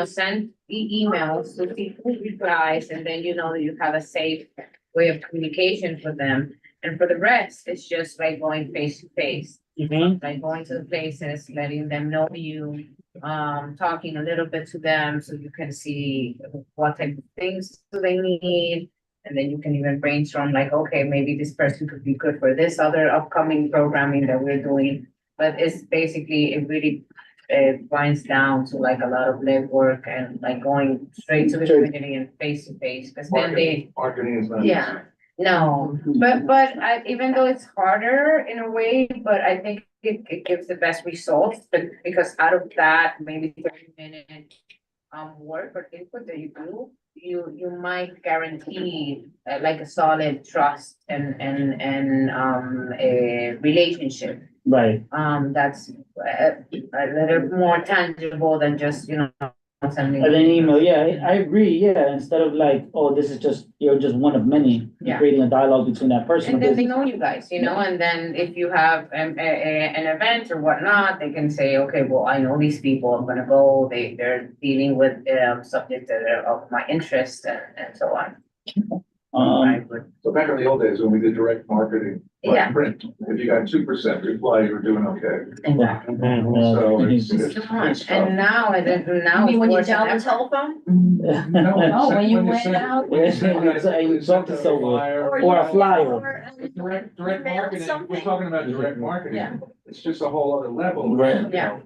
send emails to see who replies, and then you have a safe way of communication for them. And for the rest, it's just like going face to face, like going to the places, letting them know you, talking a little bit to them so you can see what type of things do they need. And then you can even brainstorm like, okay, maybe this person could be good for this other upcoming programming that we're doing. But it's basically, it really winds down to like a lot of legwork and like going straight to the community and face to face, because then they. Marketing is not. Yeah, no, but even though it's harder in a way, but I think it gives the best results, but because out of that, maybe 30-minute work or input that you do, you might guarantee like a solid trust and a relationship. Right. That's a little more tangible than just, sending. And then email, yeah, I agree, yeah, instead of like, oh, this is just, you're just one of many, Yeah. creating a dialogue between that person. And then they know you guys, and then if you have an event or whatnot, they can say, okay, well, I know these people, I'm gonna go, they're dealing with subjects that are of my interest and so on. So back in the old days when we did direct marketing, Yeah. like print, if you got 2% reply, you were doing okay. Exactly. So it's It's too much, and now, You mean when you it's worse dial than the ever. telephone? No, Oh, when you went send- out. when you send Yeah, out- you when talk to send out someone. flyer, Or a flyer. Direct Email marketing, we're something. talking about direct marketing, Yeah. it's just a whole other level. Right. you know,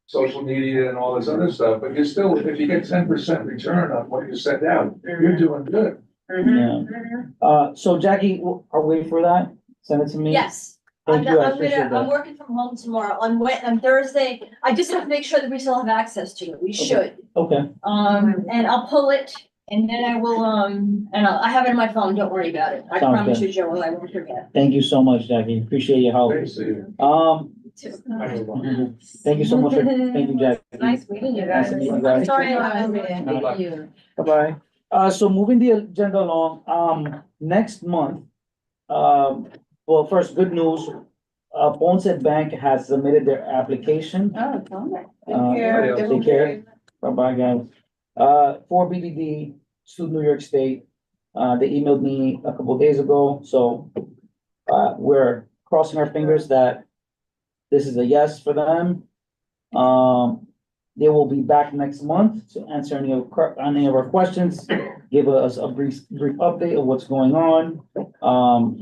Social media and all this other stuff, but you're still, if you get 10% return on what you send out, you're doing good. Mhm. So Jackie, are we for that? Send it to me? Yes. I'm, Thank you, I I'm appreciate gonna, I'm that. working from home tomorrow. On Thursday, I just have to make sure that we still have access to it. We should. Okay, And I'll pull it and then I will, I have it on my phone. Don't worry about it. I Sounds promise good. you, Joel, I won't forget. thank you so much, Jackie, appreciate your help. Thanks, Steve. Thank you so much, thank you, Jackie. Nice meeting you Nice guys. to meet you guys. Sorry. Thank you. Bye-bye. So moving the agenda along, next month, well, first, good news. Ponset Bank has submitted their application. Oh, it's on there. Take care. Bye-bye, guys. For BDD to New York State. They emailed me a couple of days ago, so, we're crossing our fingers that this is a yes for them. They will be back next month to answer any of our questions, give us a brief update of what's going on.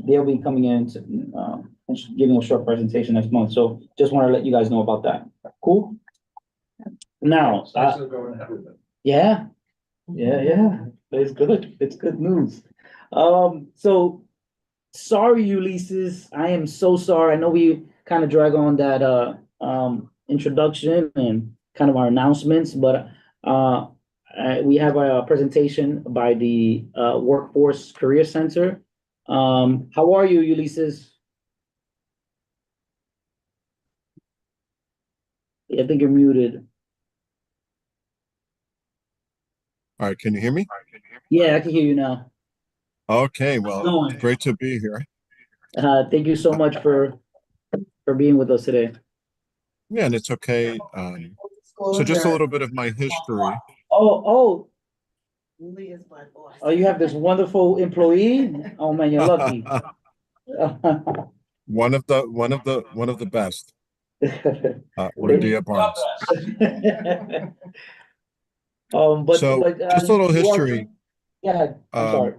They'll be coming in to, and giving a short presentation next month, so just want to let you guys know about that. Cool? Now, It's nice to go and have it. yeah, it's good news. So, sorry, Ulysses, I am so sorry, I know we kind of drag on that, introduction and kind of our announcements, but, we have a presentation by the, Workforce Career Center. How are you, Ulysses? I think you're muted. All right, can you hear me? Yeah, I can hear you now. Okay, well, Going. great to be here. Thank you so much for being with us today. Yeah, and it's okay. So just a little bit of my history. Oh, Julie is my boss. oh, you have this wonderful employee? Oh, man, you're lucky. One of the best, Radia Barnes. So just a little history. Yeah, I'm sorry.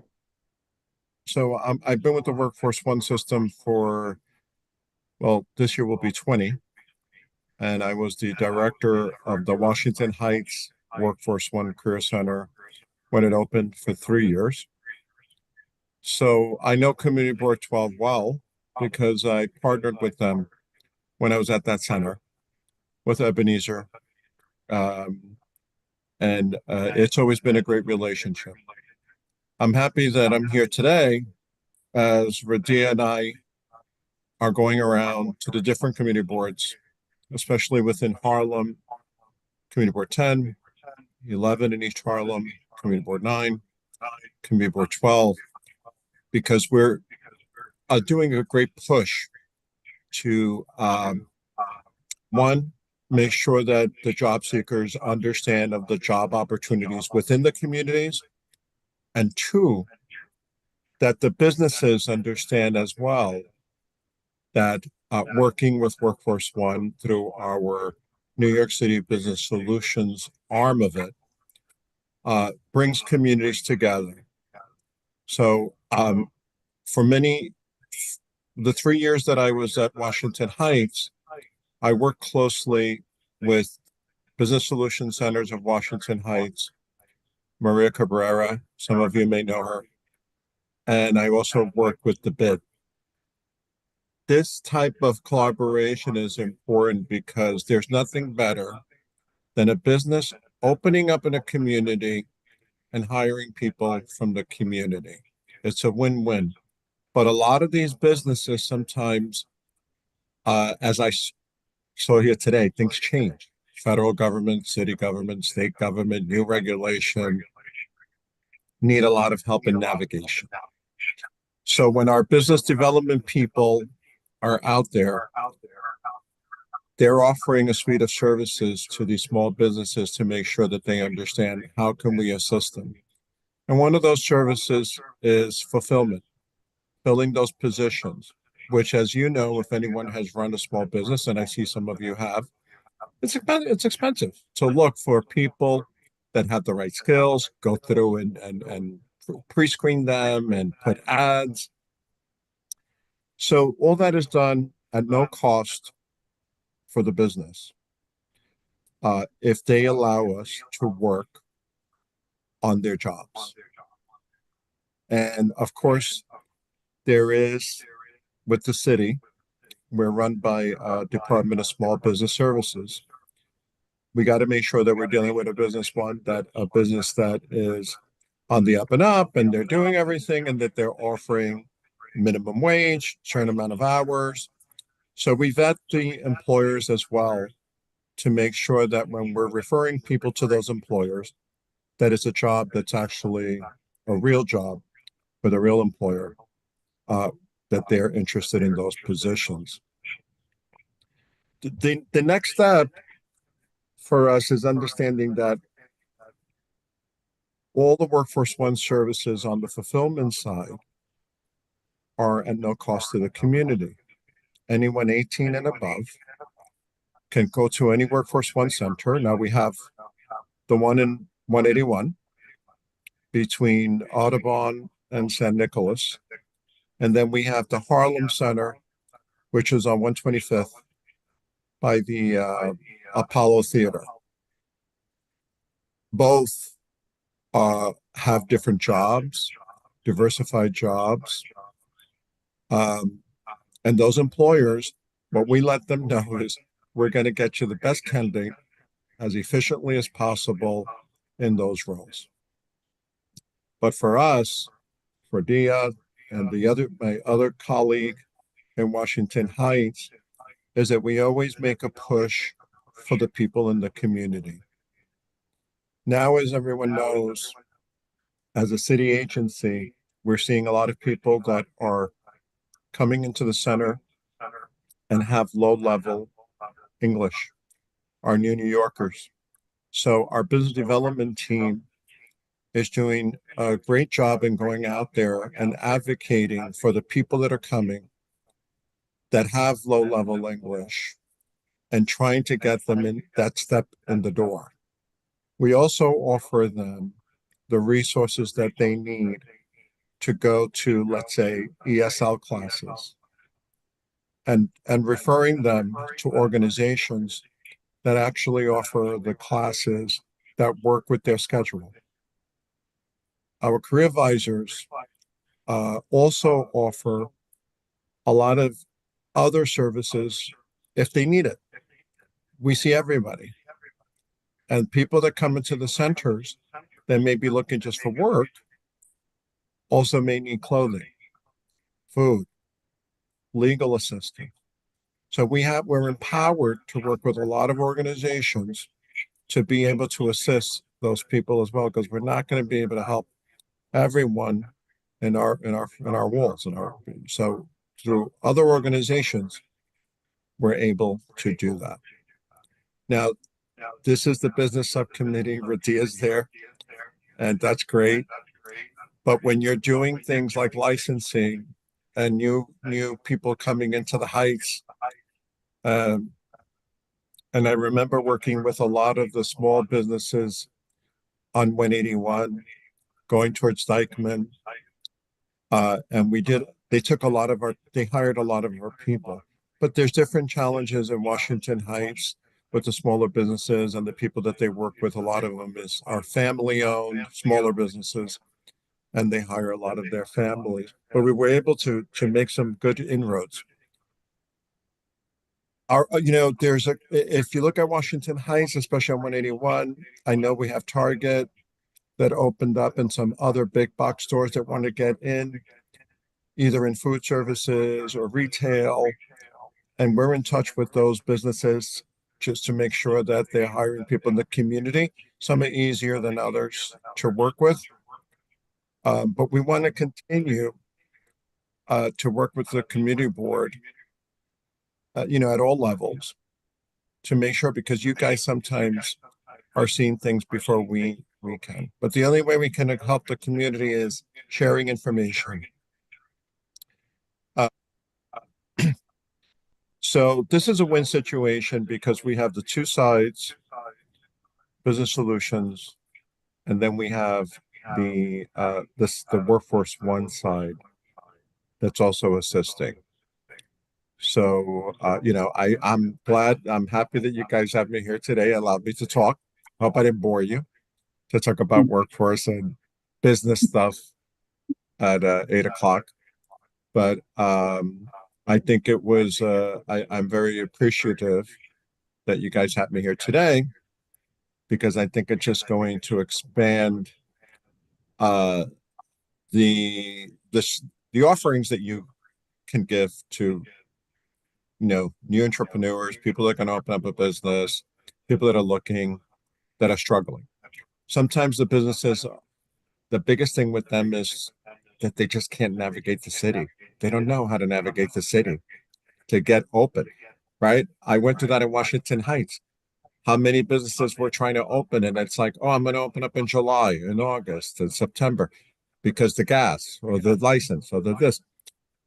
So I've been with the Workforce One system for, well, this year will be 20. And I was the director of the Washington Heights Workforce One Career Center when it opened for 3 years. So I know Community Board 12 well because I partnered with them when I was at that center with Ebenezer. And it's always been a great relationship. I'm happy that I'm here today as Radia and I are going around to the different community boards, especially within Harlem, Community Board 10, 11 in East Harlem, Community Board 9, Community Board 12, because we're doing a great push to, one, make sure that the job seekers understand of the job opportunities within the communities, and two, that the businesses understand as well that working with Workforce One through our New York City Business Solutions arm of it brings communities together. So for the 3 years that I was at Washington Heights, I worked closely with Business Solution Centers of Washington Heights, Maria Cabrera, some of you may know her, and I also worked with the BID. This type of collaboration is important because there's nothing better than a business opening up in a community and hiring people from the community. It's a win-win. But a lot of these businesses sometimes, as I saw here today, things change. Federal government, city government, state government, new regulation, need a lot of help in navigation. So when our business development people are out there, they're offering a suite of services to these small businesses to make sure that they understand how can we assist them. And one of those services is fulfillment, filling those positions, which, as you know, if anyone has run a small business, and I see some of you have, it's expensive to look for people that have the right skills, go through and pre-screen them and put ads. So all that is done at no cost for the business. If they allow us to work on their jobs. And of course, there is, with the city, we're run by Department of Small Business Services. We got to make sure that we're dealing with a business that is on the up and up, and they're doing everything, and that they're offering minimum wage, certain amount of hours. So we vet the employers as well to make sure that when we're referring people to those employers, that it's a job that's actually a real job with a real employer, that they're interested in those positions. The next step for us is understanding that all the Workforce One services on the fulfillment side are at no cost to the community. Anyone 18 and above can go to any Workforce One center. Now we have the one in 181 between Audubon and San Nicolas. And then we have the Harlem Center, which is on 125th by the Apollo Theater. Both have different jobs, diversified jobs. And those employers, what we let them know is we're going to get you the best candidate as efficiently as possible in those roles. But for us, for Dia and my other colleague in Washington Heights, is that we always make a push for the people in the community. Now, as everyone knows, as a city agency, we're seeing a lot of people that are coming into the center and have low-level English. are New Yorkers. So our business development team is doing a great job in going out there and advocating for the people that are coming that have low-level English and trying to get them in that step in the door. We also offer them the resources that they need to go to, let's say, ESL classes, and referring them to organizations that actually offer the classes that work with their schedule. Our career advisors also offer a lot of other services if they need it. We see everybody. And people that come into the centers that may be looking just for work also may need clothing, food, legal assistance. So we're empowered to work with a lot of organizations to be able to assist those people as well, because we're not going to be able to help everyone in our walls, so through other organizations, we're able to do that. Now, this is the business subcommittee. Radia's there, and that's great. But when you're doing things like licensing and new people coming into the Heights, and I remember working with a lot of the small businesses on 181, going towards Dyckman, and they hired a lot of our people. But there's different challenges in Washington Heights with the smaller businesses and the people that they work with. A lot of them are family-owned, smaller businesses, and they hire a lot of their families. But we were able to make some good inroads. If you look at Washington Heights, especially on 181, I know we have Target that opened up and some other big box stores that want to get in, either in food services or retail. And we're in touch with those businesses just to make sure that they're hiring people in the community. Some are easier than others to work with. But we want to continue to work with the community board, at all levels, to make sure, because you guys sometimes are seeing things before we can. But the only way we can help the community is sharing information. So this is a win situation because we have the two sides, Business Solutions, and then we have the Workforce One side that's also assisting. So, I'm happy that you guys have me here today, allowed me to talk. Hope I didn't bore you to talk about workforce and business stuff at 8 o'clock. But I think it was, I'm very appreciative that you guys had me here today, because I think it's just going to expand the offerings that you can give to new entrepreneurs, people that are going to open up a business, people that are struggling. Sometimes the businesses, the biggest thing with them is that they just can't navigate the city. They don't know how to navigate the city to get open, right? I went through that in Washington Heights. How many businesses were trying to open, and it's like, oh, I'm going to open up in July, in August, in September, because the gas or the license or the this.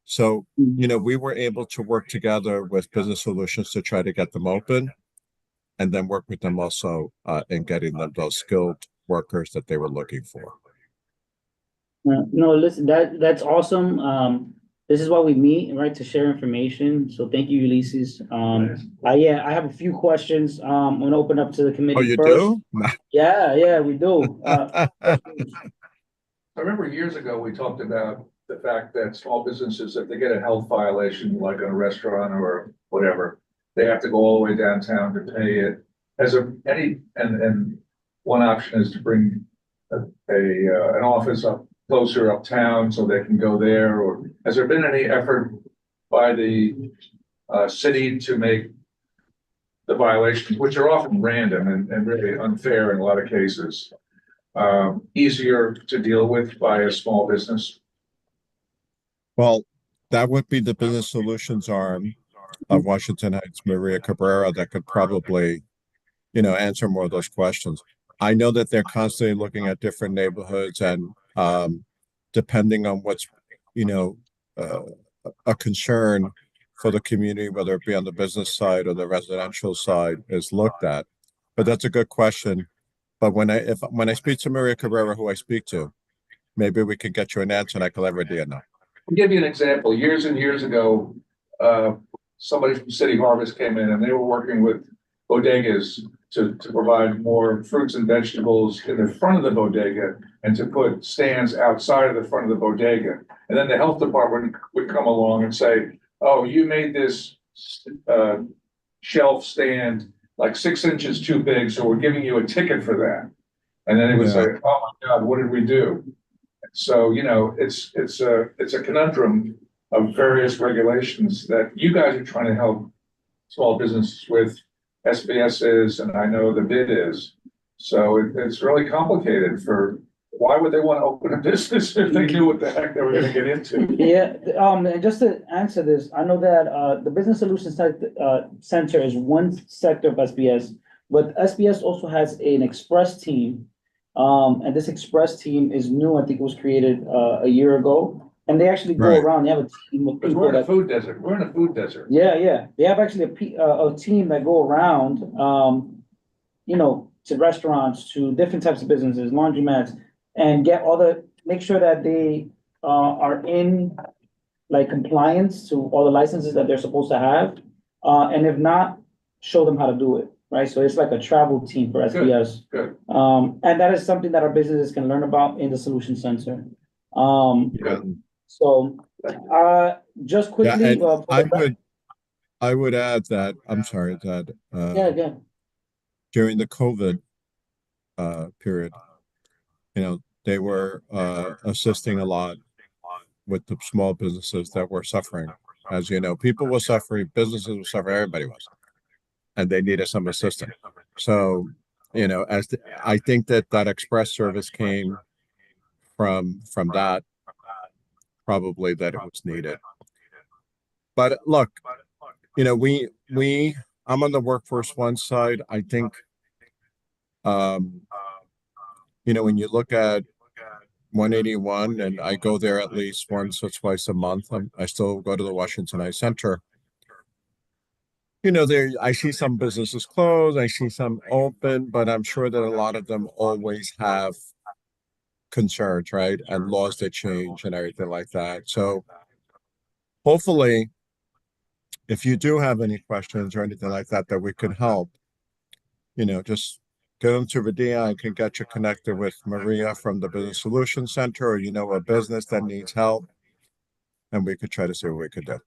So, we were able to work together with Business Solutions to try to get them open, and then work with them also in getting them those skilled workers that they were looking for. No, listen, that's awesome. This is why we meet, right, to share information. So thank you, Ulysses. I have a few questions. I'm gonna open up to the committee. Oh, you first. do? Yeah, we do. I remember years ago, we talked about the fact that small businesses, if they get a health violation, like in a restaurant or whatever, they have to go all the way downtown to pay it. And one option is to bring an office up closer uptown so they can go there. Or has there been any effort by the city to make the violations, which are often random and really unfair in a lot of cases, easier to deal with by a small business? Well, that would be the Business Solutions arm of Washington Heights, Maria Cabrera, that could probably answer more of those questions. I know that they're constantly looking at different neighborhoods and, depending on what's, uh, a concern for the community, whether it be on the business side or the residential side, is looked at. But that's a good question. But when I speak to Maria Cabrera, who I speak to, maybe we could get you an answer and I can let Radia know. I'll give you an example. Years and years ago, somebody from City Harvest came in and they were working with bodegas to provide more fruits and vegetables in the front of the bodega and to put stands outside of the front of the bodega. And then the health department would come along and say, oh, you made this shelf stand like 6 inches too big, so we're giving you a ticket for that. And then it would say, oh my God, what did we do? So, it's a conundrum of various regulations that you guys are trying to help small businesses with. SBS is, and I know the bid is. So it's really complicated why would they want to open a business if they knew what the heck they were gonna get into? Yeah, and just to answer this, I know that, the Business Solutions Center is one sector of SBS, but SBS also has an express team. And this express team is new. I think it was created, a year ago. And they actually go Right. around, they have a team of Because people we're in a that, food desert. We're in a food desert. yeah, they have actually a team that go around, to restaurants, to different types of businesses, laundromats, and make sure that they, are in like compliance to all the licenses that they're supposed to have. And if not, show them how to do it, right? So it's like a travel team for SBS. Good. And that is something that our businesses can learn about in the Solution Center. Yeah. So, just Yeah, quickly, and I would add that, I'm sorry, that, yeah, during the COVID, period, they were, assisting a lot with the small businesses that were suffering. As you know, people were suffering, businesses were suffering, everybody was, and they needed some assistance. So, I think that express service came from that, probably that it was needed. But look, I'm on the Workforce One side. I think, when you look at 181, and I go there at least once or twice a month. I still go to the Washington Heights Center. I see some businesses closed, I see some open, but I'm sure that a lot of them always have concerns, right? And laws that change and everything like that. So hopefully, if you do have any questions or anything like that we can help, just go into Radia. I can get you connected with Maria from the Business Solutions Center, or a business that needs help, and we could try to see what we could do.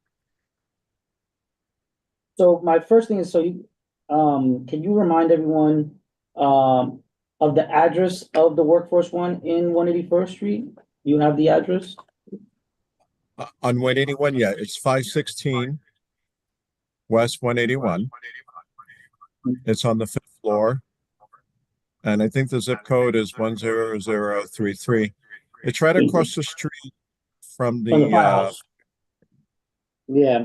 so my first thing is, can you remind everyone, of the address of the Workforce One in 181st Street? You have the address? On 181, yeah, it's 516 West 181. It's on the 5th floor. And I think the zip code is 10033. It's right across the street from From the the, firehouse. Yeah,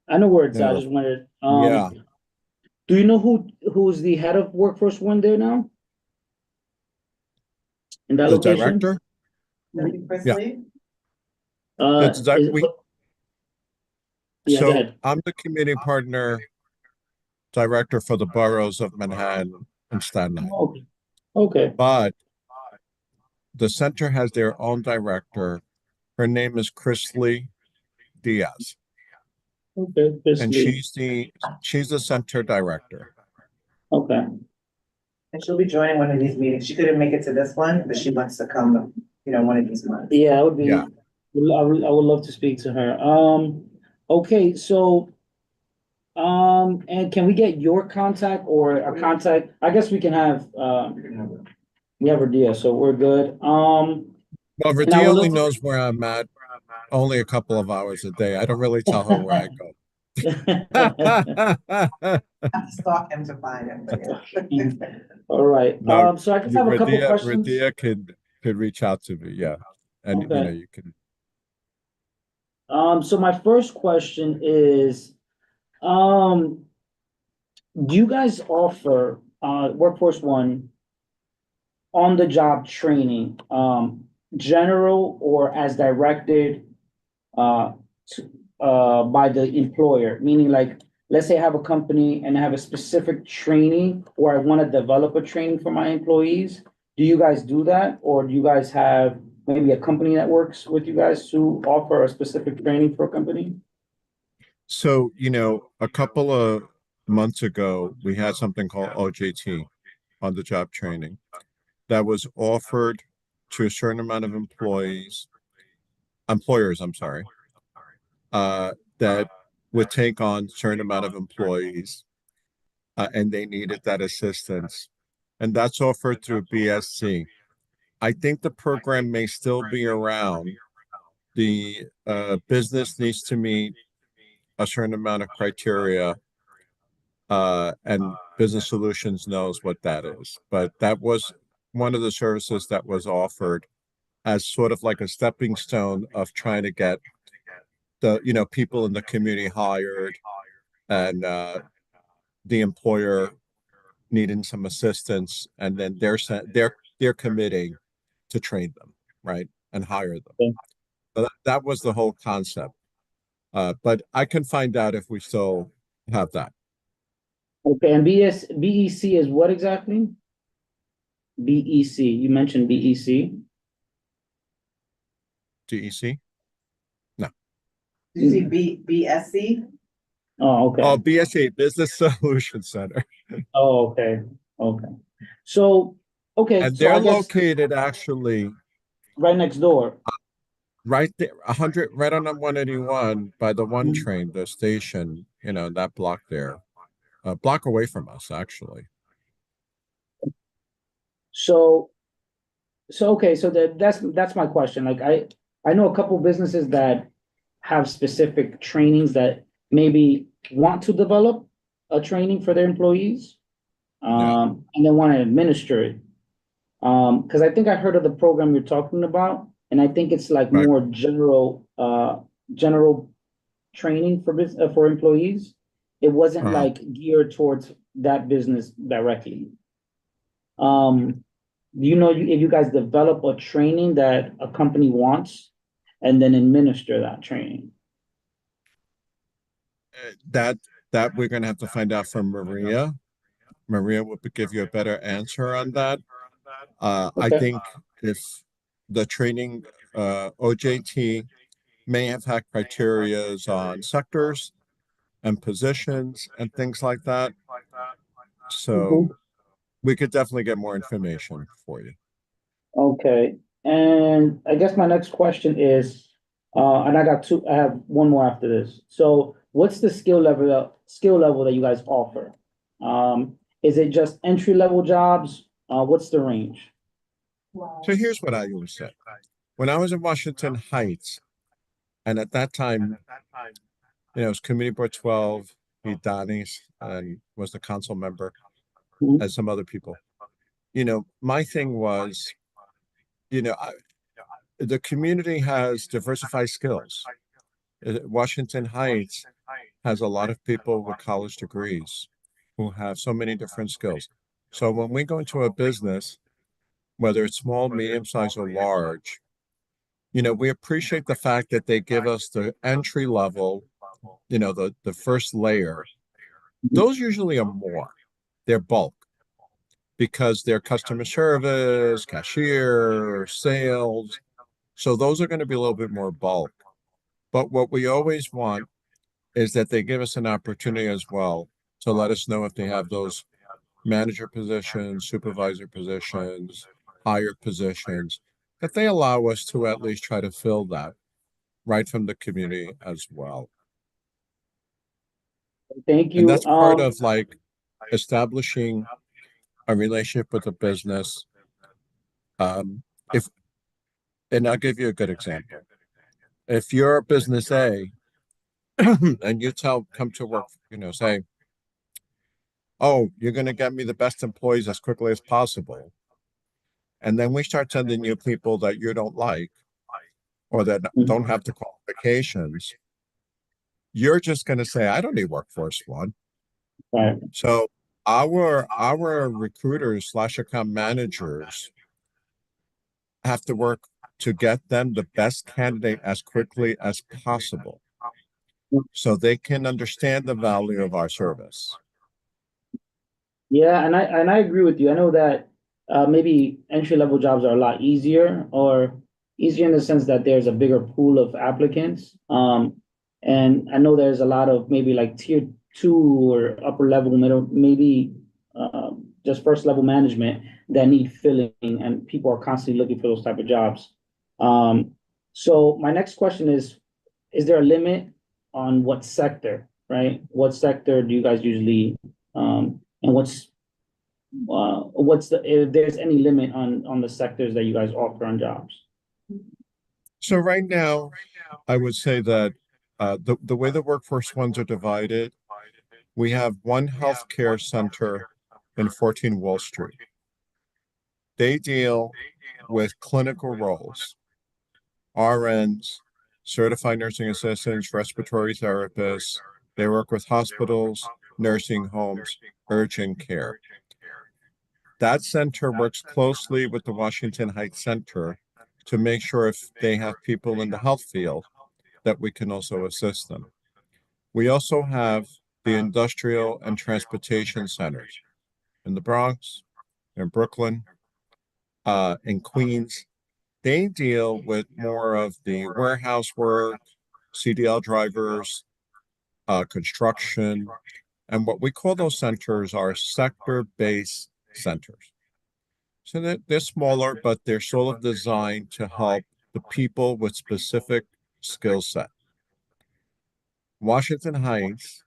I know where it's at. I Yeah. just wondered, yeah, do you know who's the head of Workforce One there now? In that the location? director. Chris Yeah. Lee? That's Is that it- we, Yeah, go so ahead. I'm the community partner director for the boroughs of Manhattan and Staten Island. Okay. Okay, But the center has their own director. Her name is Chris Lee Diaz, okay, this and week. she's the center director. Okay, And she'll be joining one of these meetings. She couldn't make it to this one, but she wants to come, one of these months. yeah, it would be, Yeah. I would love to speak to her. Okay, so, and can we get your contact or a contact? I guess we can have, we have Radia, so we're good. Well, And I Radia would only love knows where I'm at only a couple of hours a day. I don't really tell her where I go. I have to stalk him to find him. All right, No, so I just have a couple questions. Radia could reach out to me, yeah. And Okay. you can. So my first question is, do you guys offer, Workforce One, on the job training, general or as directed, by the employer, meaning like, let's say I have a company and I have a specific training, or I want to develop a training for my employees. Do you guys do that? Or do you guys have maybe a company that works with you guys to offer a specific training for a company? So, a couple of months ago, we had something called OJT, on the job training, that was offered to a certain amount of employers, I'm sorry, that would take on a certain amount of employees, and they needed that assistance. And that's offered through BSC. I think the program may still be around. The business needs to meet a certain amount of criteria, and Business Solutions knows what that is. But that was one of the services that was offered as sort of like a stepping stone of trying to get the people in the community hired, and the employer needing some assistance, and then they're committing to train them, right, and hire them. Okay. So that was the whole concept. But I can find out if we still have that. Okay, and BEC is what exactly? BEC, you mentioned BEC. DEC? Did you see BSC? Oh, okay. Oh, BSA, Business Solutions Center. Oh, okay, okay. So, okay, And so I they're guess located actually right next door. right there, 100, right on 181 by the one Mhm. train, the station, that block there. A block away from us, actually. So, okay, so that's my question. Like, I know a couple businesses that have specific trainings that maybe want to develop a training for their employees, and they want to administer it. Because I think I heard of the program you're talking about, and I think it's like Right. more general training for employees. It wasn't Uh-huh. like geared towards that business directly. Do you know if you guys develop a training that a company wants and then administer that training? That we're gonna have to find out from Maria. Maria would give you a better answer on that. I Okay. think if the training, OJT may have had criterias on sectors and positions and things like that. So we could definitely get more information for you. Okay, and I guess my next question is, and I have one more after this. So what's the skill level that you guys offer? Is it just entry-level jobs? What's the range? So here's what I always said. When I was in Washington Heights, and at that time, it was Committee Board 12, Danis, and was the council member, Mhm. and some other people. My thing was, the community has diversified skills. Washington Heights has a lot of people with college degrees who have so many different skills. So when we go into a business, whether it's small, medium-sized, or large, we appreciate the fact that they give us the entry level, the first layer. Those usually are more. They're bulk, because they're customer service, cashier, sales. So those are going to be a little bit more bulk. But what we always want is that they give us an opportunity as well to let us know if they have those manager positions, supervisor positions, higher positions, that they allow us to at least try to fill that right from the community as well. Thank And you. that's part of like establishing a relationship with a business. And I'll give you a good example. If you're business A and you come to work, say, oh, you're going to get me the best employees as quickly as possible. And then we start sending you people that you don't like, or that don't have the qualifications. You're just going to say, I don't need Workforce One. Right. So our recruiters slash account managers have to work to get them the best candidate as quickly as possible so they can understand the value of our service. Yeah, and I agree with you. I know that maybe entry level jobs are a lot easier, or easier in the sense that there's a bigger pool of applicants. And I know there's a lot of maybe like tier two or upper level, middle, maybe just first level management that need filling, and people are constantly looking for those type of jobs. So my next question is there a limit on what sector, right? What sector do you guys usually, and what's the, if there's any limit on the sectors that you guys offer on jobs? So right now, I would say that the way the workforce ones are divided, we have one healthcare center in 14 Wall Street. They deal with clinical roles, RNs, certified nursing assistants, respiratory therapists. They work with hospitals, nursing homes, urgent care. That center works closely with the Washington Heights Center to make sure if they have people in the health field that we can also assist them. We also have the industrial and transportation centers in the Bronx, in Brooklyn, in Queens. They deal with more of the warehouse work, CDL drivers, construction, and what we call those centers are sector-based centers. So they're smaller, but they're sort of designed to help the people with specific skill set. Washington Heights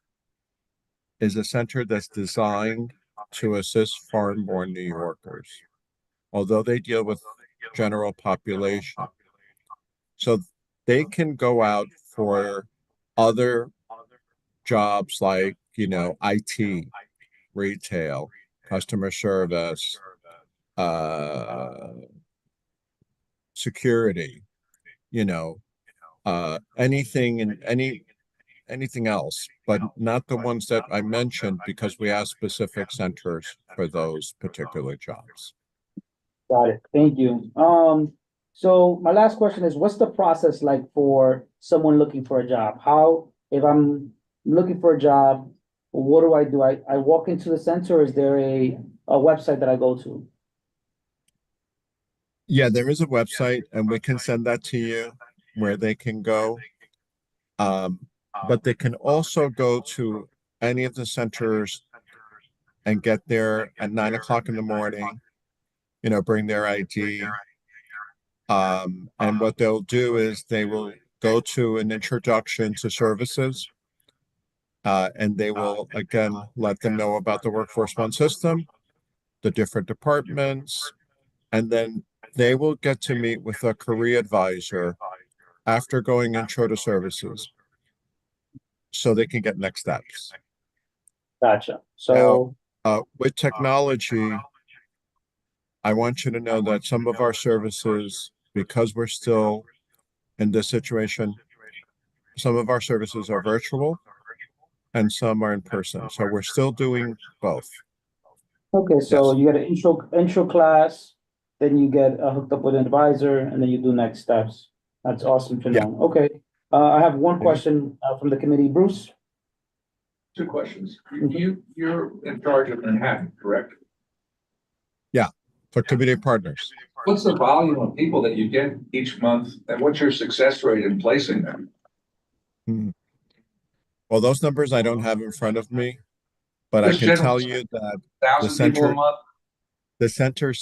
is a center that's designed to assist foreign-born New Yorkers, although they deal with general population. So they can go out for other jobs like, IT, retail, customer service, security, anything and anything else, but not the ones that I mentioned because we have specific centers for those particular jobs. Got it. Thank you. So my last question is, what's the process like for someone looking for a job? If I'm looking for a job, what do? I walk into the center, or is there a website that I go to? Yeah, there is a website and we can send that to you where they can go. But they can also go to any of the centers and get there at 9 o'clock in the morning, bring their ID. And what they'll do is they will go to an introduction to services. And they will, again, let them know about the Workforce One system, the different departments, and then they will get to meet with a career advisor after going intro to services so they can get next steps. Gotcha. So with technology, I want you to know that some of our services, because we're still in this situation, some of our services are virtual and some are in person. So we're still doing both. okay, so Yes. you get an intro class, then you get hooked up with an advisor, and then you do next steps. That's awesome to know. Okay, I have one question from the committee. Bruce? Two questions. You're in charge of Manhattan, correct? For community partners. What's the volume of people that you get each month, and what's your success rate in placing them? Well, those numbers I don't have in front of me, but I Just can tell generally, you that 1,000 people a month? the center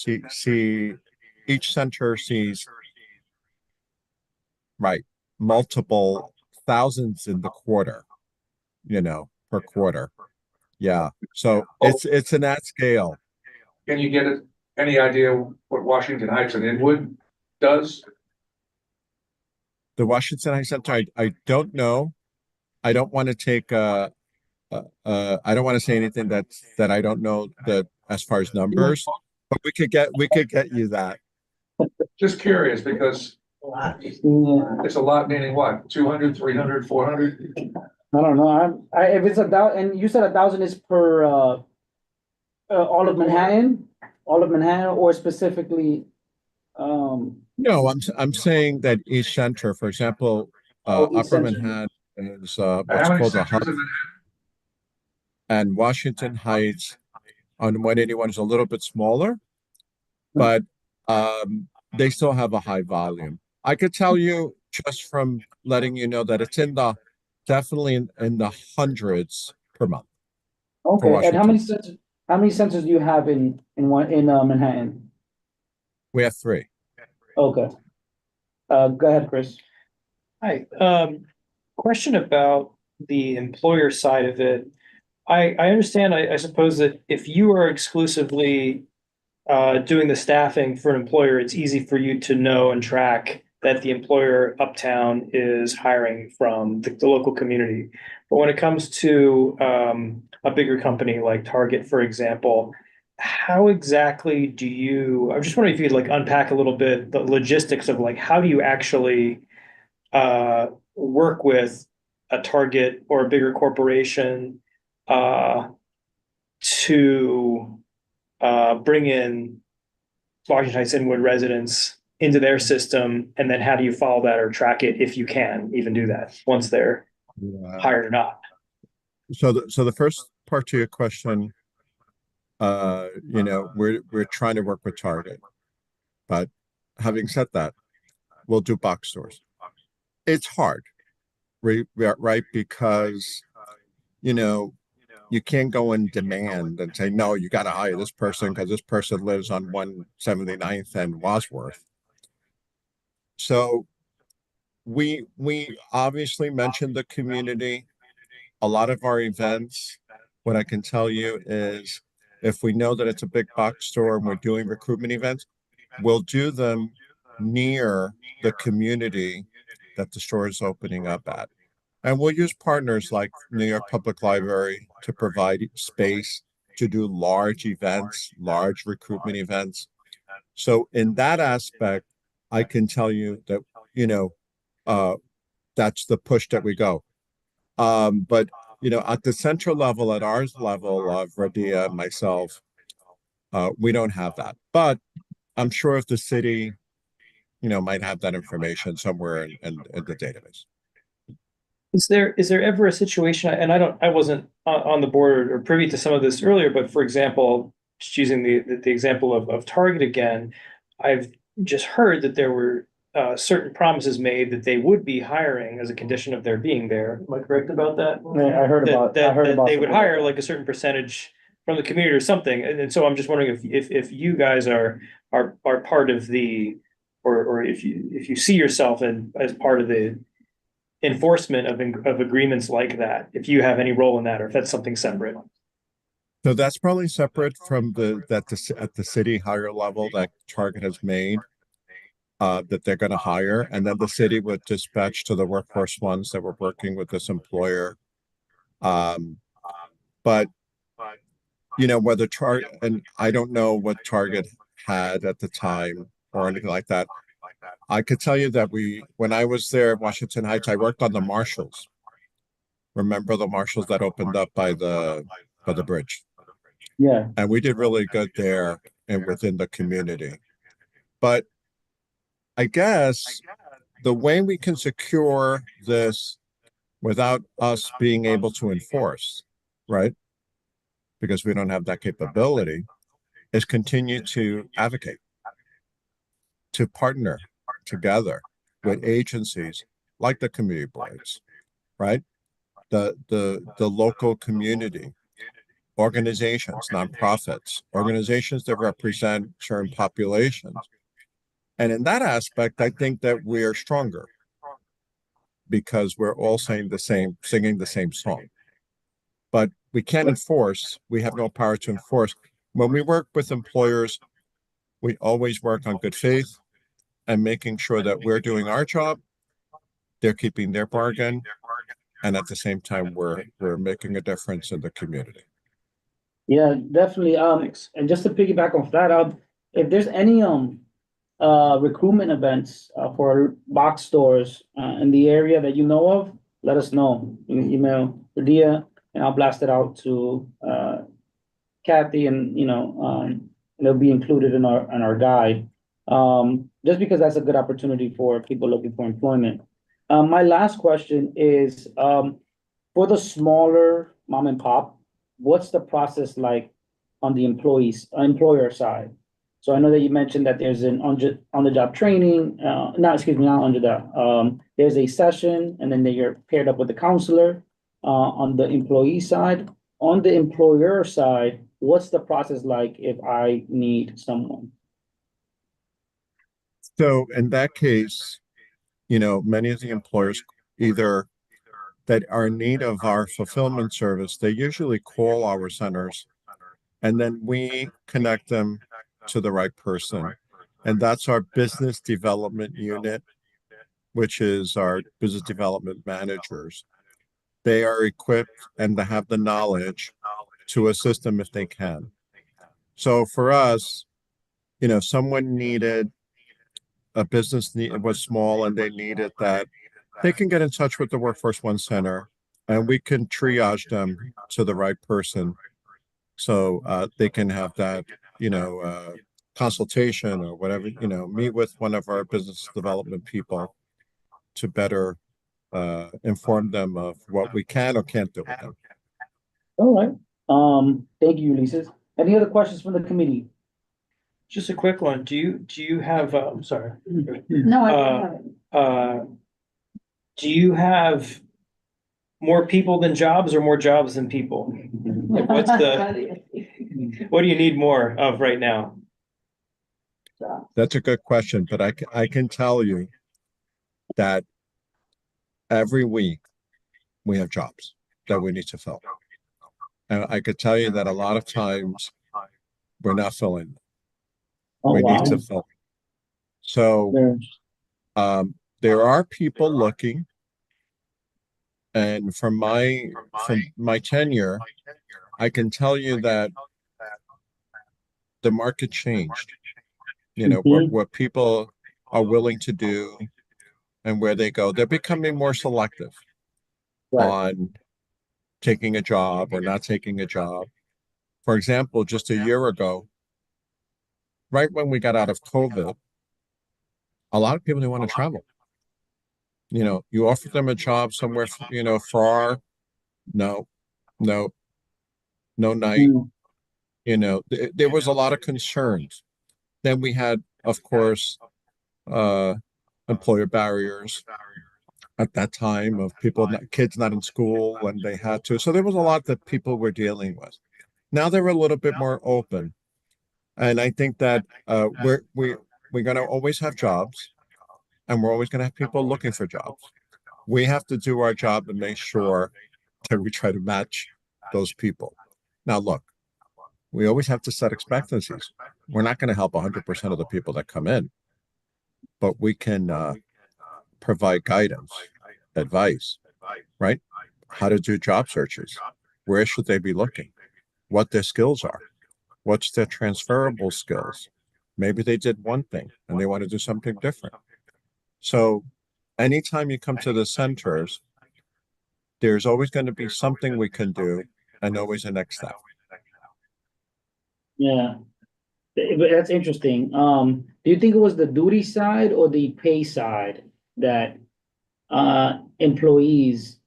each center sees multiple thousands in the quarter, per quarter. Yeah. So it's an at scale. Can you get any idea what Washington Heights and Inwood does? The Washington Heights Center, I don't know. I don't want to take I don't want to say anything that I don't know that as far as numbers, but we could get you that. Just curious, because it's a lot, meaning what, 200, 300, 400? I don't know. If it's 1,000, and you said 1,000 is per All of Manhattan, or specifically, No, I'm saying that East Center, for example, East Upper Central. Manhattan is what's called a hub, and Washington Heights on 181 is a little bit smaller, but they still have a high volume. I could tell you just from letting you know that it's definitely in the hundreds per month for Okay, and Washington. how many centers do you have in Manhattan? We have 3. Okay. Go ahead, Chris. Hi, question about the employer side of it. I understand, I suppose that if you are exclusively doing the staffing for an employer, it's easy for you to know and track that the employer uptown is hiring from the local community. But when it comes to a bigger company like Target, for example, how exactly do you, I'm just wondering if you could like unpack a little bit the logistics of like, how do you actually work with a Target or a bigger corporation to bring in Washington Heights Inwood residents into their system, and then how do you follow that or track it if you can even do that once they're hired or not? So the first part to your question, we're trying to work with Target, but having said that, we'll do box stores. It's hard, right? Because you can't go and demand and say, no, you got to hire this person because this person lives on 179th and Wadsworth. So we obviously mentioned the community. A lot of our events, what I can tell you is if we know that it's a big box store and we're doing recruitment events, we'll do them near the community that the store is opening up at. And we'll use partners like New York Public Library to provide space to do large events, large recruitment events. So in that aspect, I can tell you that, that's the push that we go. But, at the central level, at ours level of Radia, myself, we don't have that. But I'm sure if the city, might have that information somewhere in the database. Is there ever a situation, and I wasn't on the board or privy to some of this earlier, but for example, just using the example of Target again, I've just heard that there were certain promises made that they would be hiring as a condition of their being there. Am I correct about that? Yeah, I heard about That they would something hire like like a certain percentage from the community or something. And so I'm just wondering if you guys are part of the, or if you see yourself as part of the enforcement of agreements like that, if you have any role in that, or if that's something separate. So that's probably separate from at the city higher level that Target has made, that they're going to hire, and then the city would dispatch to the workforce ones that were working with this employer. But whether Target, and I don't know what Target had at the time or anything like that. I could tell you that when I was there at Washington Heights, I worked on the Marshalls. Remember the Marshalls that opened up by the bridge? Yeah. And we did really good there and within the community. But I guess the way we can secure this without us being able to enforce, right? Because we don't have that capability, is continue to advocate, to partner together with agencies like the community boards, right? The local community, organizations, nonprofits, organizations that represent certain populations. And in that aspect, I think that we are stronger because we're all singing the same song. But we can't enforce, we have no power to enforce. When we work with employers, we always work on good faith and making sure that we're doing our job, they're keeping their bargain, and at the same time, we're making a difference in the community. Yeah, definitely. And just to piggyback off that, if there's any recruitment events for box stores in the area that you know of, let us know. You can email Radia, and I'll blast it out to Kathy, and, they'll be included in our guide. Just because that's a good opportunity for people looking for employment. My last question is, for the smaller mom and pop, what's the process like on the employer side? So I know that you mentioned that there's an on the job training, not on the job. There's a session, and then you're paired up with the counselor, on the employee side. On the employer side, what's the process like if I need someone? So in that case, many of the employers either that are in need of our fulfillment service, they usually call our centers, and then we connect them to the right person. And that's our business development unit, which is our business development managers. They are equipped and they have the knowledge to assist them if they can. So for us, someone needed a business was small and they needed that, they can get in touch with the Workforce One Center and we can triage them to the right person. So they can have that, consultation or whatever, meet with one of our business development people to better inform them of what we can or can't do with them. All right. Thank you, Ulysses. Any other questions from the committee? Just a quick one. Do you have, I'm sorry. No, I don't have it. Do you have more people than jobs or more jobs than people? Like, what do you need more of right now? That's a good question, but I can tell you that every week we have jobs that we need to fill. And I could tell you that a lot of times we're not filling them. Oh, We wow. need to fill. So there are people looking, and from my tenure, I can tell you that the market changed. What people are willing to do and where they go. They're becoming more selective on taking a job or not taking a job. For example, just a year ago, right when we got out of COVID, a lot of people didn't want to travel. You offer them a job somewhere, far, no night. There was a lot of concerns. Then we had, of course, employer barriers at that time of kids not in school when they had to. So there was a lot that people were dealing with. Now they're a little bit more open. And I think that we're going to always have jobs, and we're always going to have people looking for jobs. We have to do our job and make sure that we try to match those people. Now, look, we always have to set expectancies. We're not going to help 100% of the people that come in, but we can provide guidance, advice, right? How to do job searches. Where should they be looking? What their skills are. What's their transferable skills? Maybe they did one thing and they want to do something different. So anytime you come to the centers, there's always going to be something we can do and always a next step. Yeah, but that's interesting. Do you think it was the duty side or the pay side that employees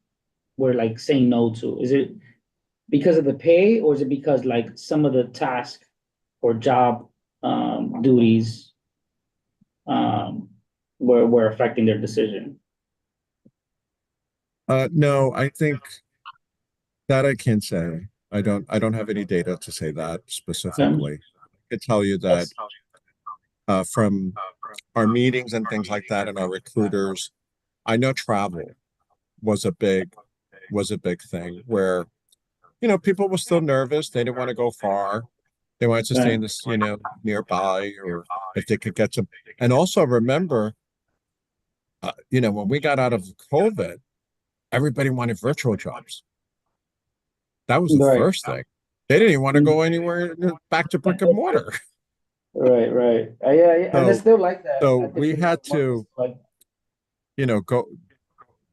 were like saying no to? Is it because of the pay, or is it because like some of the task or job duties were affecting their decision? No, I think that I can't say. I don't have any data to say that specifically. I can tell you that from our meetings and things like that and our recruiters, I know travel was a big thing where, people were still nervous. They didn't want to go far. They wanted to stay in this, nearby, or if they could get some. And also remember, when we got out of COVID, everybody wanted virtual jobs. That was the first thing. They didn't even want to go anywhere back to brick and mortar. Right. Yeah. And it's still like that. So we had to,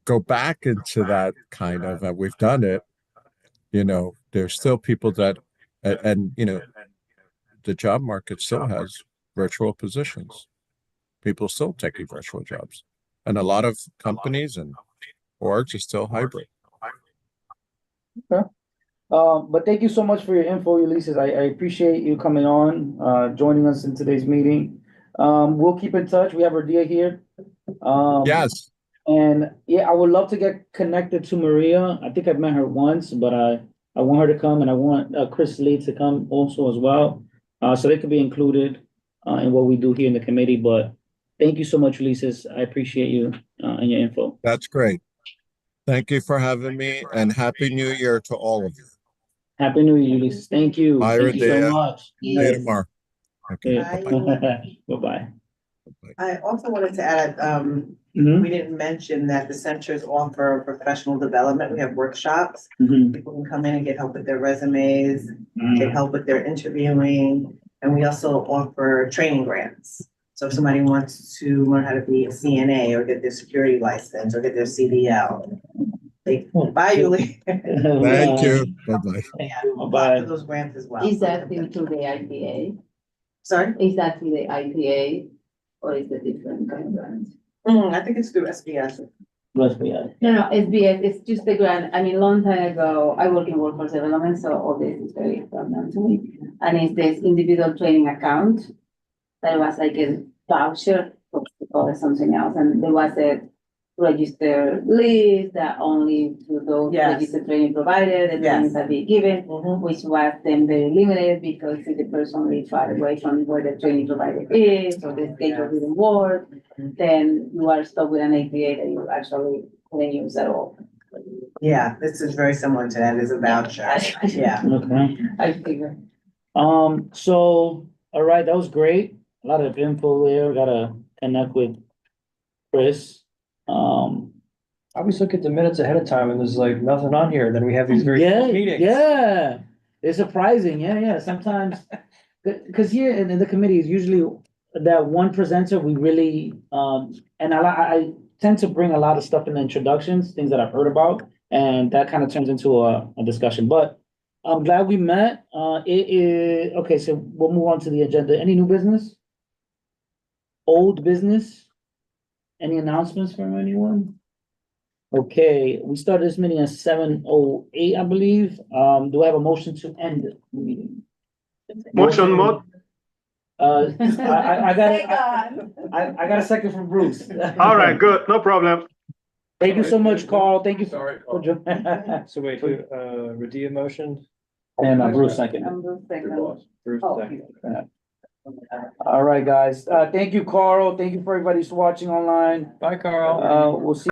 go back into that kind of, we've done it. There's still people that And, you know, the job market still has virtual positions. People still taking virtual jobs. And a lot of companies and orgs are still hybrid. But thank you so much for your info, Ulysses. I appreciate you coming on, joining us in today's meeting. We'll keep in touch. We have Radia here. Yes, And yeah, I would love to get connected to Maria. I think I've met her once, but I want her to come, and I want Chris Lee to come also as well. So they could be included in what we do here in the committee. But thank you so much, Ulysses. I appreciate you and your info. that's great. Thank you for having me, and Happy New Year to all of you. Happy New Year, Ulysses. Thank you. Bye, Thank you so Radia. much. See you tomorrow. Okay, Yeah. bye-bye. Bye-bye. I also wanted to add, Mhm, we didn't mention that the centers offer professional development. We have workshops. mhm, People can come in and get help with their resumes, mhm. get help with their interviewing, and we also offer training grants. So if somebody wants to learn how to be a CNA or get their security license or get their CDL, they buy you. Thank you. Bye-bye. Yeah, Bye-bye. apply for those grants as well. Is that through the IPA? Sorry? Is that through the IPA? Or is it different kind of grant? I think it's through SBS. Let's be honest. No, SBS, it's just the grant. I mean, long time ago, I work in workforce development, so all this is very familiar to me. And it's this individual training account that was like a voucher, to call it something else. And there was a registered list that only to those Yes. registered training providers, the Yes. trainings that be given, Mhm. which was then very limited because if the person lives far away from where the training provider is, or the schedule didn't work, then you are stuck with an APA that you actually couldn't use at all. Yeah, this is very similar to that, it's a voucher. Yeah. Okay. I figure. So, all right, that was great. A lot of info there. Gotta connect with Chris. I always look at the minutes ahead of time and there's like nothing on here, then we have these very Yeah, short meetings. yeah. It's surprising. Yeah. Sometimes, because here in the committee is usually that one presenter we really, and I tend to bring a lot of stuff in the introductions, things that I've heard about, and that kind of turns into a discussion. But I'm glad we met. It is, okay, so we'll move on to the agenda. Any new business? Old business? Any announcements from anyone? Okay, we started this meeting at 7:08, I believe. Do I have a motion to end the meeting? Motion, Mo. I got a second from Bruce. All right, good, no problem. Thank you so much, Carl. Thank you Sorry, for Carl. joining. So wait, Radia motioned, And Bruce second. I'm Bruce Your second. boss. Bruce Oh. second. All right, guys. Thank you, Carl. Thank you for everybody who's watching online. Bye, Carl. We'll see.